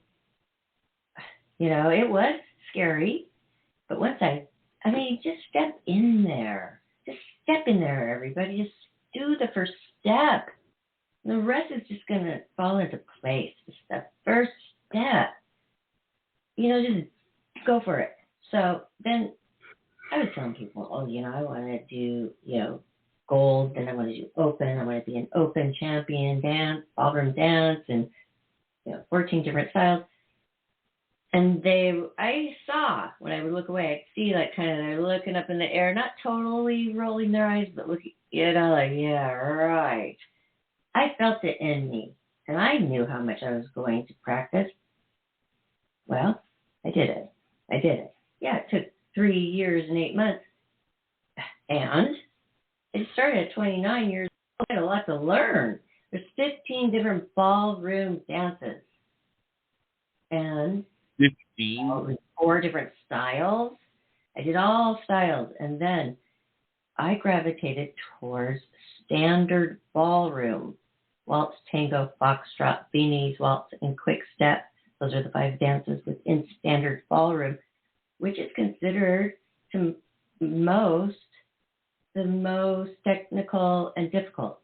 it was scary, but once just step in there. Just step in there, everybody. Just do the first step. The rest is just going to fall into place. Just the first step. Just go for it. So then I was telling people, I want to do, gold, then I want to do open. I want to be an open champion dance, ballroom dance, and, 14 different styles. And I saw, when I would look away, I'd see they're looking up in the air, not totally rolling their eyes, but looking, like, yeah, right. I felt it in me, and I knew how much I was going to practice. Well, I did it. Yeah, it took 3 years and 8 months. And it started at 29 years old. I had a lot to learn. There's 15 different ballroom dances. And 15? 4 different styles. I did all styles. And then I gravitated towards standard ballroom. Waltz, tango, foxtrot, beanies, waltz, and quick step. Those are the 5 dances within standard ballroom, which is considered to most the most technical and difficult.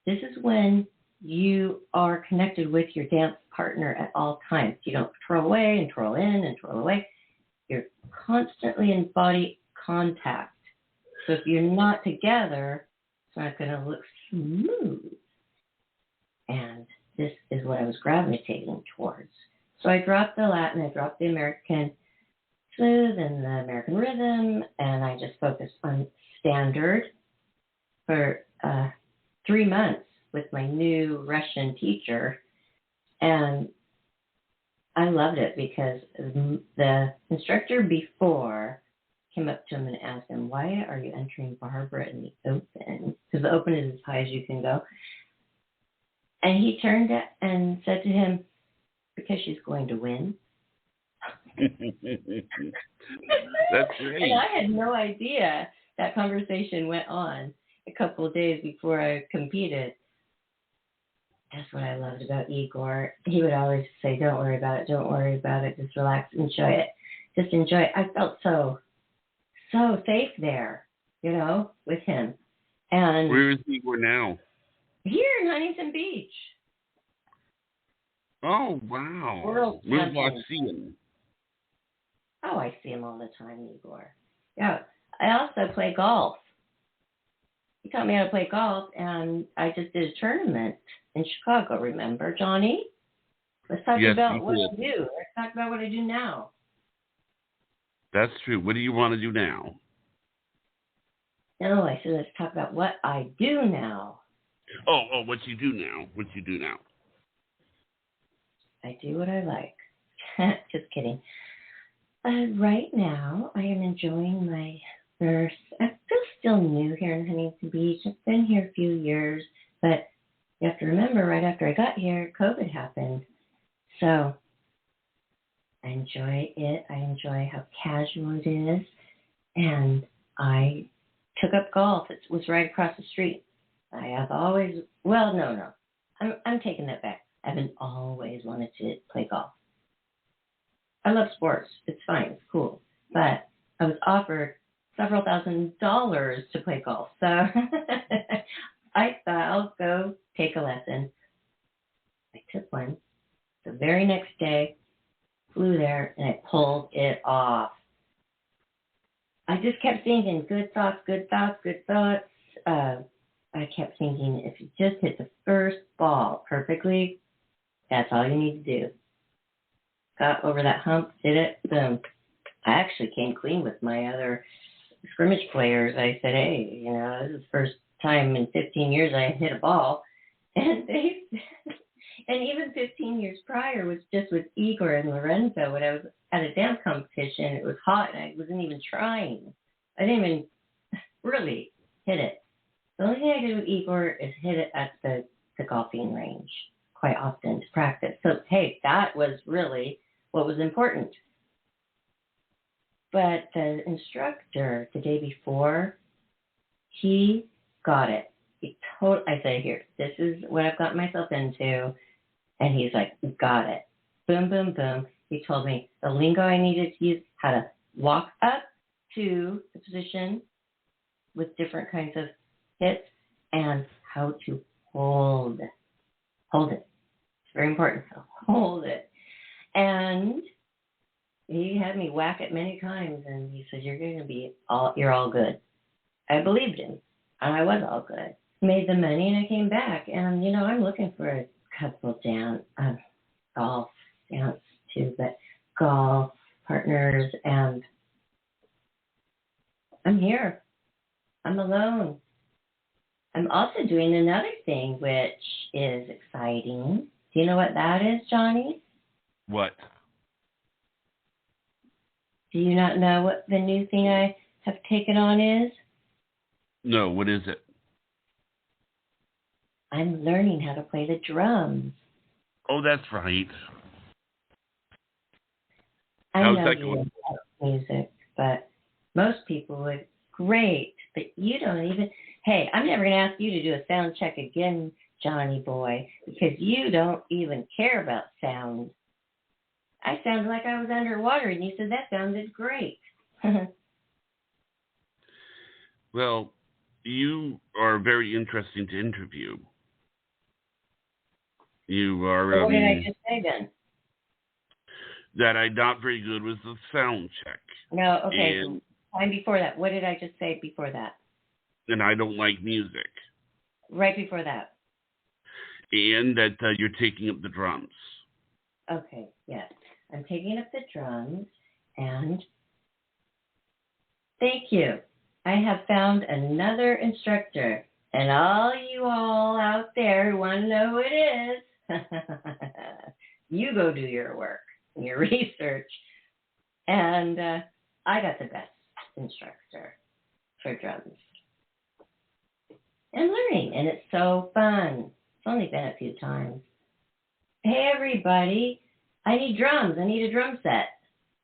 This is when you are connected with your dance partner at all times. You don't twirl away and twirl in and twirl away. You're constantly in body contact. So if you're not together, it's not going to look smooth. And this is what I was gravitating towards. So I dropped the Latin, I dropped the American smooth and the American rhythm, and I just focused on standard for 3 months with my new Russian teacher. And I loved it because the instructor before came up to him and asked him, why are you entering Barbara in the open? Because the open is as high as you can go. And he turned and said to him, because she's going to win. That's great. And I had no idea that conversation went on a couple of days before I competed. That's what I loved about Igor. He would always say, don't worry about it, just relax, enjoy it. Just enjoy it. I felt so safe there, with him. And where is Igor now? Here in Huntington Beach. Oh, wow. World Where's champion. I see him? Oh, I see him all the time, Igor. Yeah. I also play golf. He taught me how to play golf, and I just did a tournament in Chicago, remember, Johnny? Let's talk about what I do. Let's talk about what I do now. That's true. What do you want to do now? No, I said let's talk about what I do now. Oh, what you do now. I do what I like. Just kidding. Right now, I am enjoying my first. I'm still new here in Huntington Beach. I've been here a few years, but you have to remember, right after I got here, COVID happened. So I enjoy it. I enjoy how casual it is. And I took up golf. It was right across the street. I have always, no. I'm taking that back. I haven't always wanted to play golf. I love sports. It's fine. It's cool. But I was offered several $1,000s to play golf. So I thought I'll go take a lesson. I took one. The very next day, flew there, and I pulled it off. I just kept thinking, good thoughts. I kept thinking, if you just hit the first ball perfectly, that's all you need to do. Got over that hump, did it, boom. I actually came clean with my other scrimmage players. I said, hey, this is the first time in 15 years I hit a ball. And and even 15 years prior was just with Igor and Lorenzo when I was at a dance competition. It was hot and I wasn't even trying. I didn't even really hit it. The only thing I did with Igor is hit it at the golfing range quite often to practice. So, hey, that was really what was important. But the instructor the day before, he got it. I said, here, this is what I've gotten myself into. And he's like, got it. Boom, boom, boom. He told me the lingo I needed to use, how to walk up to the position with different kinds of hits, and how to hold it. It's very important. So hold it. And he had me whack it many times, and he said, you're all good. I believed him, and I was all good. Made the money, and I came back, and, I'm looking for a couple golf dance too, but golf partners, and I'm here. I'm alone. I'm also doing another thing which is exciting. Do you know what that is, Johnny? What? Do you not know what the new thing I have taken on is? No, what is it? I'm learning how to play the drums. Oh, that's right. I know you love music, but most people would great but you don't even, hey, I'm never going to ask you to do a sound check again, Johnny boy, because you don't even care about sound. I sounded like I was underwater, and you said that sounded great. Well, you are very interesting to interview. You are. What did I just say then? That I'm not very good with the sound check. No, okay. Time before that. What did I just say before that? And I don't like music. Right before that. And that you're taking up the drums. Okay, yes. I'm taking up the drums, and thank you. I have found another instructor, and all you all out there who want to know who it is, you go do your work, your research, and I got the best instructor for drums. I'm learning, and it's so fun. It's only been a few times. Hey, everybody, I need drums. I need a drum set.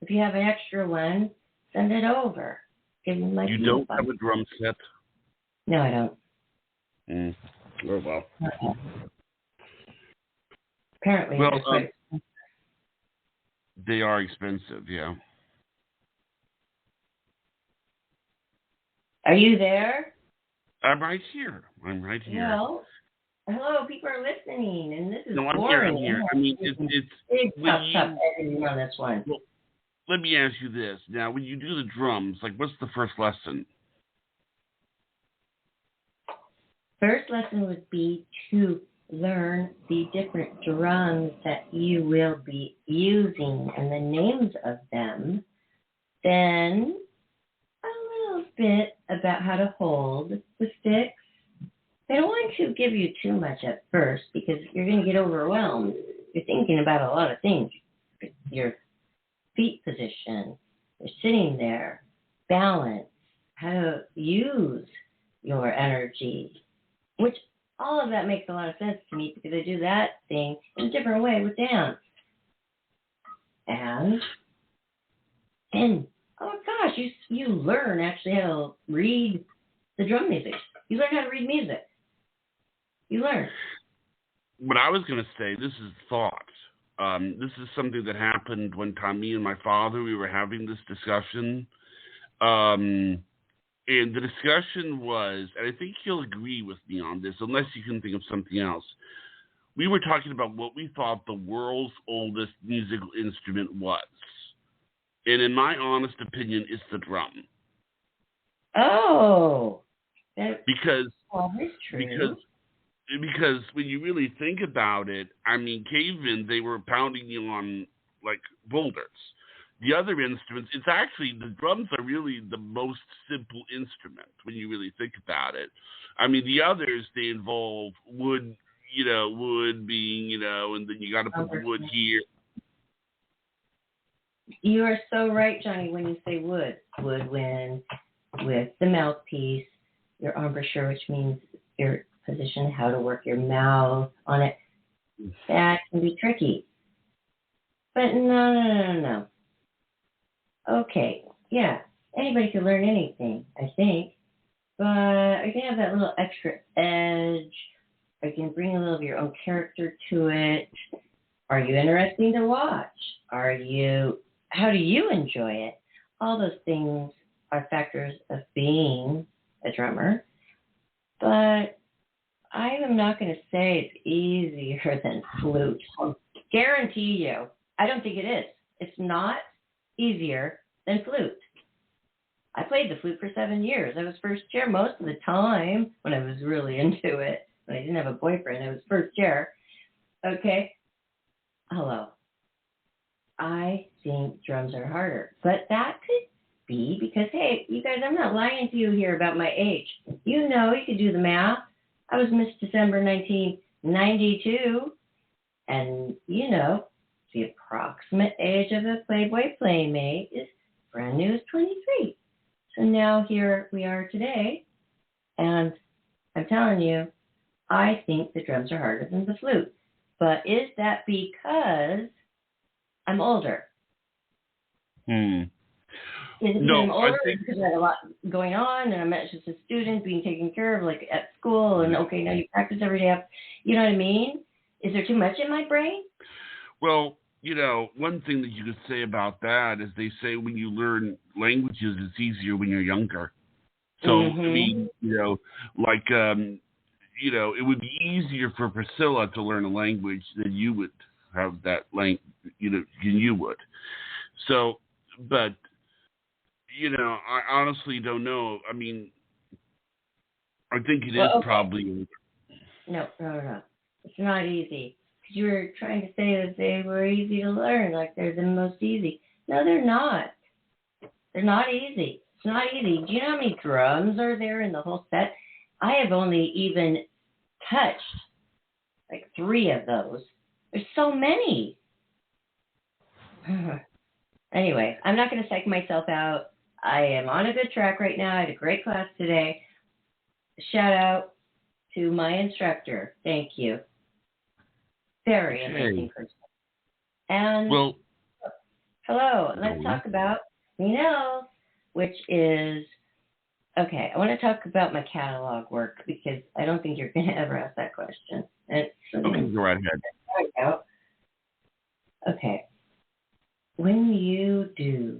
If you have an extra one, send it over. Give me my You don't have a drum set? No, I don't. Oh, well. Okay. Apparently, well, they are expensive, yeah. Are you there? I'm right here. Well, hello, people are listening, and this is boring. I'm here. I mean, it's big tough editing on this one. Well, let me ask you this. Now, when you do the drums, like, what's the first lesson? First lesson would be to learn the different drums that you will be using and the names of them. Then a little bit about how to hold the sticks. They don't want to give you too much at first because you're going to get overwhelmed. You're thinking about a lot of things. Your feet position, you're sitting there, balance, how to use your energy, which all of that makes a lot of sense to me because I do that thing in a different way with dance. And oh my gosh, you learn actually how to read the drum music. You learn how to read music. You learn. What I was going to say, this is thought. This is something that happened one time. Me and my father, we were having this discussion. And the discussion was, and I think he'll agree with me on this, unless you can think of something else. We were talking about what we thought the world's oldest musical instrument was. And in my honest opinion, it's the drum. Oh. Because true. Because when you really think about it, I mean, cavemen, they were pounding you on, like, boulders. The other instruments, it's actually, the drums are really the most simple instrument when you really think about it. I mean, the others, they involve wood being, and then you got to put the wood here. You are so right, Johnny, when you say wood. Woodwind with the mouthpiece, your embouchure, which means your position, how to work your mouth on it. That can be tricky. But no. Okay, yeah, anybody can learn anything, I think. But you can have that little extra edge, or you can bring a little of your own character to it. Are you interesting to watch? How do you enjoy it? All those things are factors of being a drummer. But I am not going to say it's easier than flute. I'll guarantee you, I don't think it is. It's not easier than flute. I played the flute for 7 years. I was first chair most of the time when I was really into it. When I didn't have a boyfriend, I was first chair. Okay. Hello. I think drums are harder. But that could be because, hey, you guys, I'm not lying to you here about my age. You could do the math. I was Miss December 1992. And, the approximate age of a Playboy Playmate is brand new is 23. So now here we are today. And I'm telling you, I think the drums are harder than the flute. But is that because I'm older? Is it because No, I'm I older? think Because I had a lot going on, and I'm not just a student being taken care of, like at school, and okay, now you practice every day. You know what I mean? Is there too much in my brain? well, one thing that you could say about that is they say when you learn languages, it's easier when you're younger. So I mean, like it would be easier for Priscilla to learn a language than you would have that language, than you would. So, but I honestly don't know. I mean, I think it is probably. No. It's not easy. Because you were trying to say that they were easy to learn, like they're the most easy. No, they're not. They're not easy. It's not easy. Do you know how many drums are there in the whole set? I have only even touched like 3 of those. There's so many. Anyway, I'm not going to psych myself out. I am on a good track right now. I had a great class today. Shout out to my instructor. Thank you. Very amazing person. And hello. Let's talk about which is okay. I want to talk about my catalog work because I don't think you're going to ever ask that question. Okay, go right ahead. Okay. When you do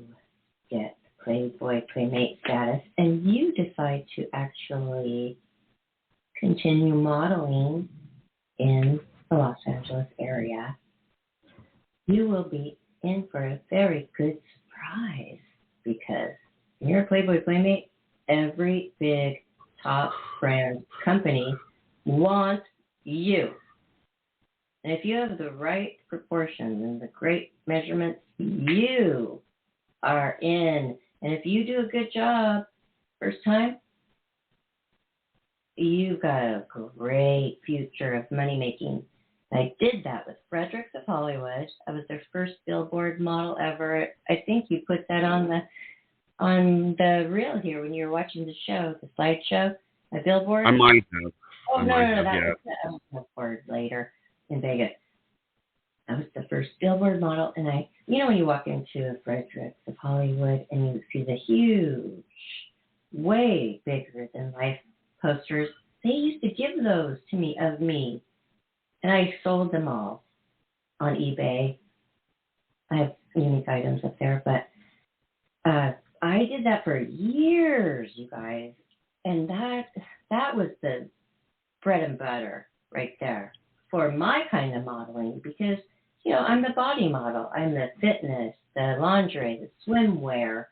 get Playboy Playmate status and you decide to actually continue modeling in the Los Angeles area, you will be in for a very good surprise because when you're a Playboy Playmate, every big top brand company wants you. And if you have the right proportions and the great measurements, you are in. And if you do a good job first time, you've got a great future of money making. I did that with Fredericks of Hollywood. I was their first billboard model ever. I think you put that on the reel here when you were watching the show, the slideshow, the billboard. I might have. Oh, no, that was billboard later in Vegas. I was the first billboard model, and when you walk into a Fredericks of Hollywood and you see the huge, way bigger than life posters, they used to give those to me of me, and I sold them all on eBay. I have unique items up there, but I did that for years, you guys, and that was the bread and butter right there for my kind of modeling because, I'm the body model. I'm the fitness, the lingerie, the swimwear.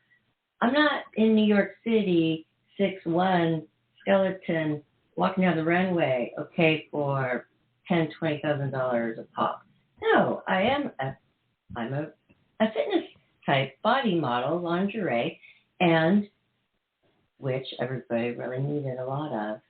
I'm not in New York City, 6'1", skeleton, walking down the runway, okay, for $10,000, $20,000 a pop. No, I'm a fitness type body model, lingerie, and which everybody really needed a lot of,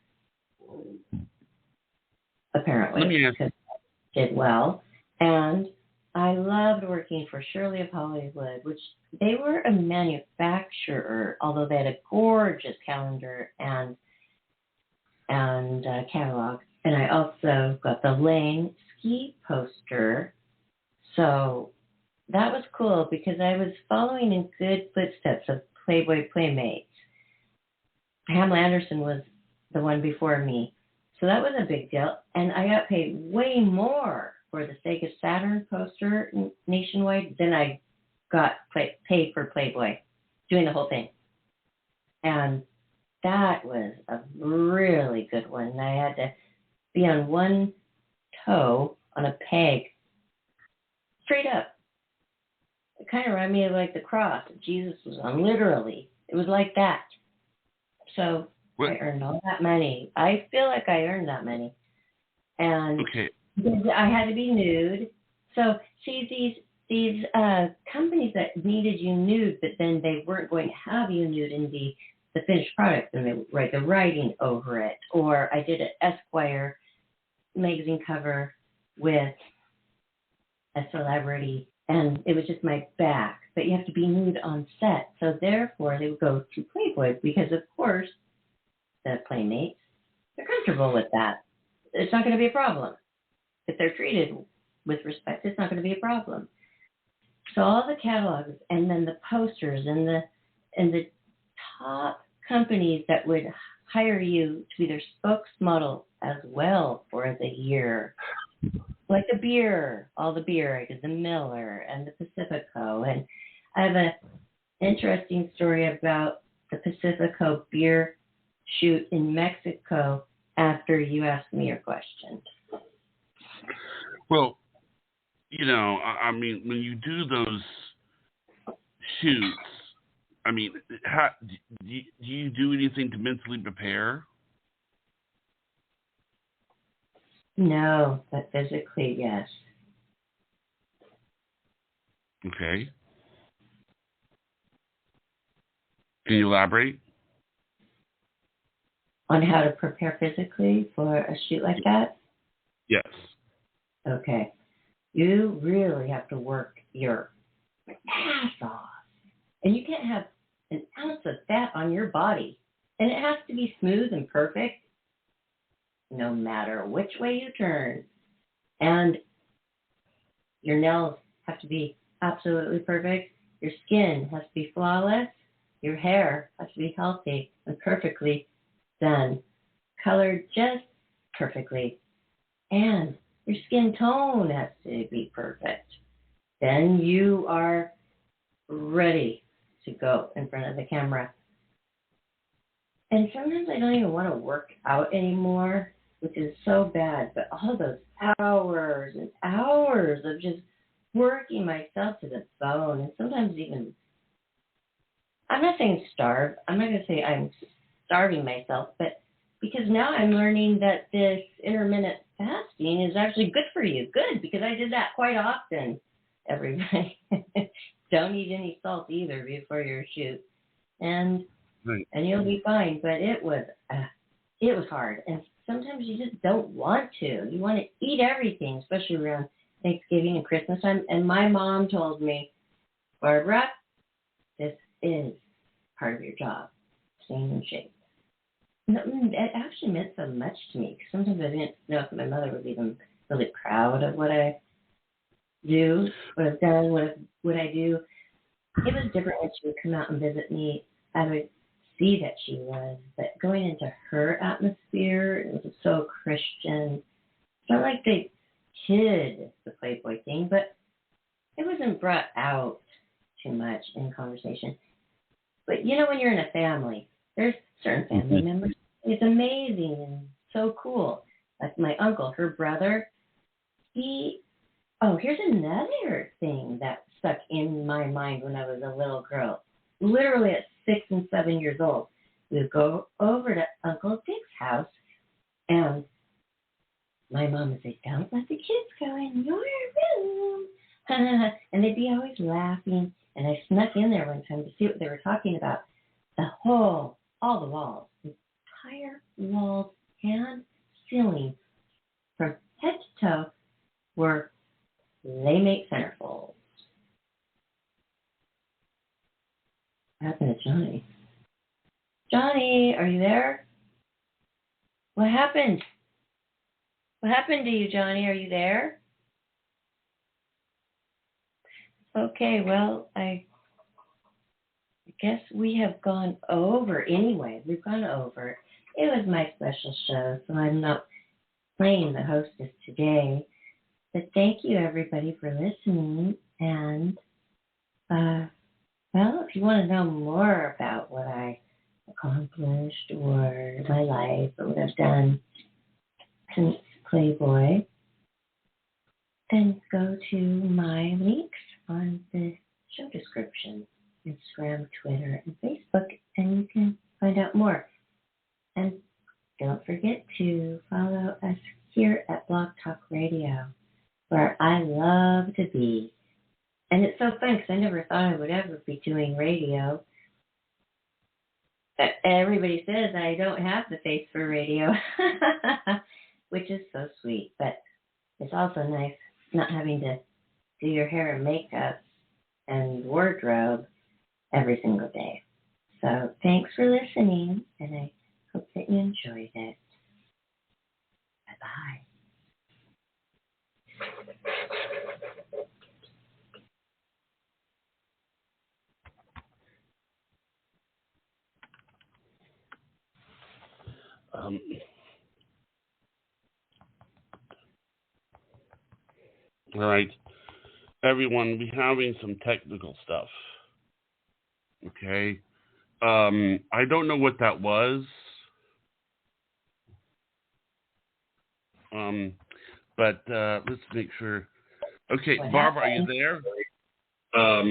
apparently, because I did well. And I loved working for Shirley of Hollywood, which they were a manufacturer, although they had a gorgeous calendar and catalog. And I also got the Lane ski poster. So that was cool because I was following in good footsteps of Playboy Playmates. Pamela Anderson was the one before me. So that was a big deal. And I got paid way more for the Sega Saturn poster nationwide than I got paid for Playboy, doing the whole thing. And that was a really good one. I had to be on one toe on a peg, straight up. It kind of reminded me of like the cross that Jesus was on, literally. It was like that. So I earned all that money. I feel like I earned that money. And I had to be nude. So see, these companies that needed you nude, but then they weren't going to have you nude in the finished product, and they would write the writing over it. Or I did an Esquire magazine cover with a celebrity, and it was just my back. But you have to be nude on set. So therefore, they would go to Playboy because, of course, the Playmates, they're comfortable with that. It's not going to be a problem. If they're treated with respect, it's not going to be a problem. So all the catalogs and then the posters and and the top companies that would hire you to be their spokesmodel as well for the year. Like the beer, all the beer. I did the Miller and the Pacifico. And I have an interesting story about the Pacifico beer shoot in Mexico after you asked me your question. Well, I mean, when you do those shoots, I mean, do you do anything to mentally prepare? No, but physically, yes. Okay. Can you elaborate? On how to prepare physically for a shoot like that? Yes. Okay. You really have to work your ass off. And you can't have an ounce of fat on your body. And it has to be smooth and perfect, no matter which way you turn. And your nails have to be absolutely perfect. Your skin has to be flawless. Your hair has to be healthy and perfectly done. Colored just perfectly. And your skin tone has to be perfect. Then you are ready to go in front of the camera. And sometimes I don't even want to work out anymore, which is so bad. But all those hours and hours of just working myself to the bone, and sometimes even, I'm not saying starve. I'm not going to say I'm starving myself, but because now I'm learning that this intermittent fasting is actually good for you. Good, because I did that quite often. Everybody, don't eat any salt either before your shoot, and right. And you'll be fine. But it was hard, and sometimes you just don't want to. You want to eat everything, especially around Thanksgiving and Christmas time. And my mom told me, Barbara, this is part of your job, staying in shape. It actually meant so much to me, because sometimes I didn't know if my mother was even really proud of what I do, what I've done, what I do. It was different when she would come out and visit me. I would see that she was, but going into her atmosphere, it was so Christian. It's not like they hid the Playboy thing, but it wasn't brought out too much in conversation. But when you're in a family, there's certain family members. It's amazing and so cool. Like my uncle, her brother, here's another thing that stuck in my mind when I was a little girl. Literally at 6 and 7 years old, we would go over to Uncle Dick's house, and my mom would say, "Don't let the kids go in your room." And they'd be always laughing. And I snuck in there one time to see what they were talking about. All the walls, the entire walls and ceiling, from head to toe, were Playmate centerfolds. What happened to Johnny? Johnny, are you there? What happened? What happened to you, Johnny? Are you there? Okay, well, I guess we have gone over anyway. We've gone over. It was my special show, so I'm not playing the hostess today. But thank you, everybody, for listening. And, if you want to know more about what I accomplished or my life or what I've done since Playboy, then go to my links on the show description, Instagram, Twitter, and Facebook, and you can find out more. And don't forget to follow us here at Blog Talk Radio, where I love to be. And it's so fun because I never thought I would ever be doing radio. Everybody says I don't have the face for radio, which is so sweet. But it's also nice not having to do your hair and makeup and wardrobe every single day. So thanks for listening, and I hope that you enjoyed it. Bye-bye. All right, everyone, we're having some technical stuff. Okay. I don't know what that was. But let's make sure. Okay, What Barbara, happened? are you there?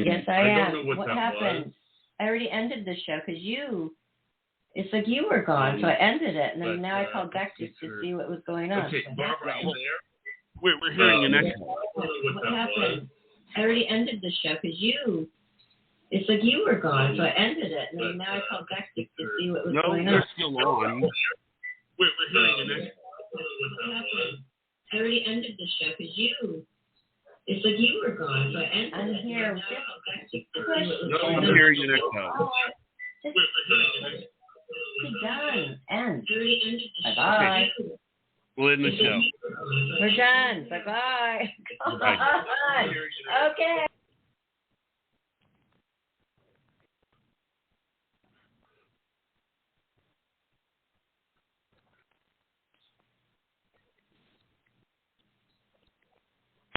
Yes, I I am. don't know what that happened? was. I already ended the show because it's like you were gone, so I ended it, and then but, now I called back let's just to make sure. see what was going on. Okay, What Barbara, are happened? you there? We're hearing an echo. What happened? I already ended the show because it's like you were gone, so I ended it, and then now I called back just to see what was going No, on. we're still on. We're hearing an echo. What happened? I already ended the show because it's like you were gone, so I ended it. I'm here. No, I'm hearing an echo. Be done. End. Bye-bye. We'll end the show. We're done. Bye-bye. Bye. Okay.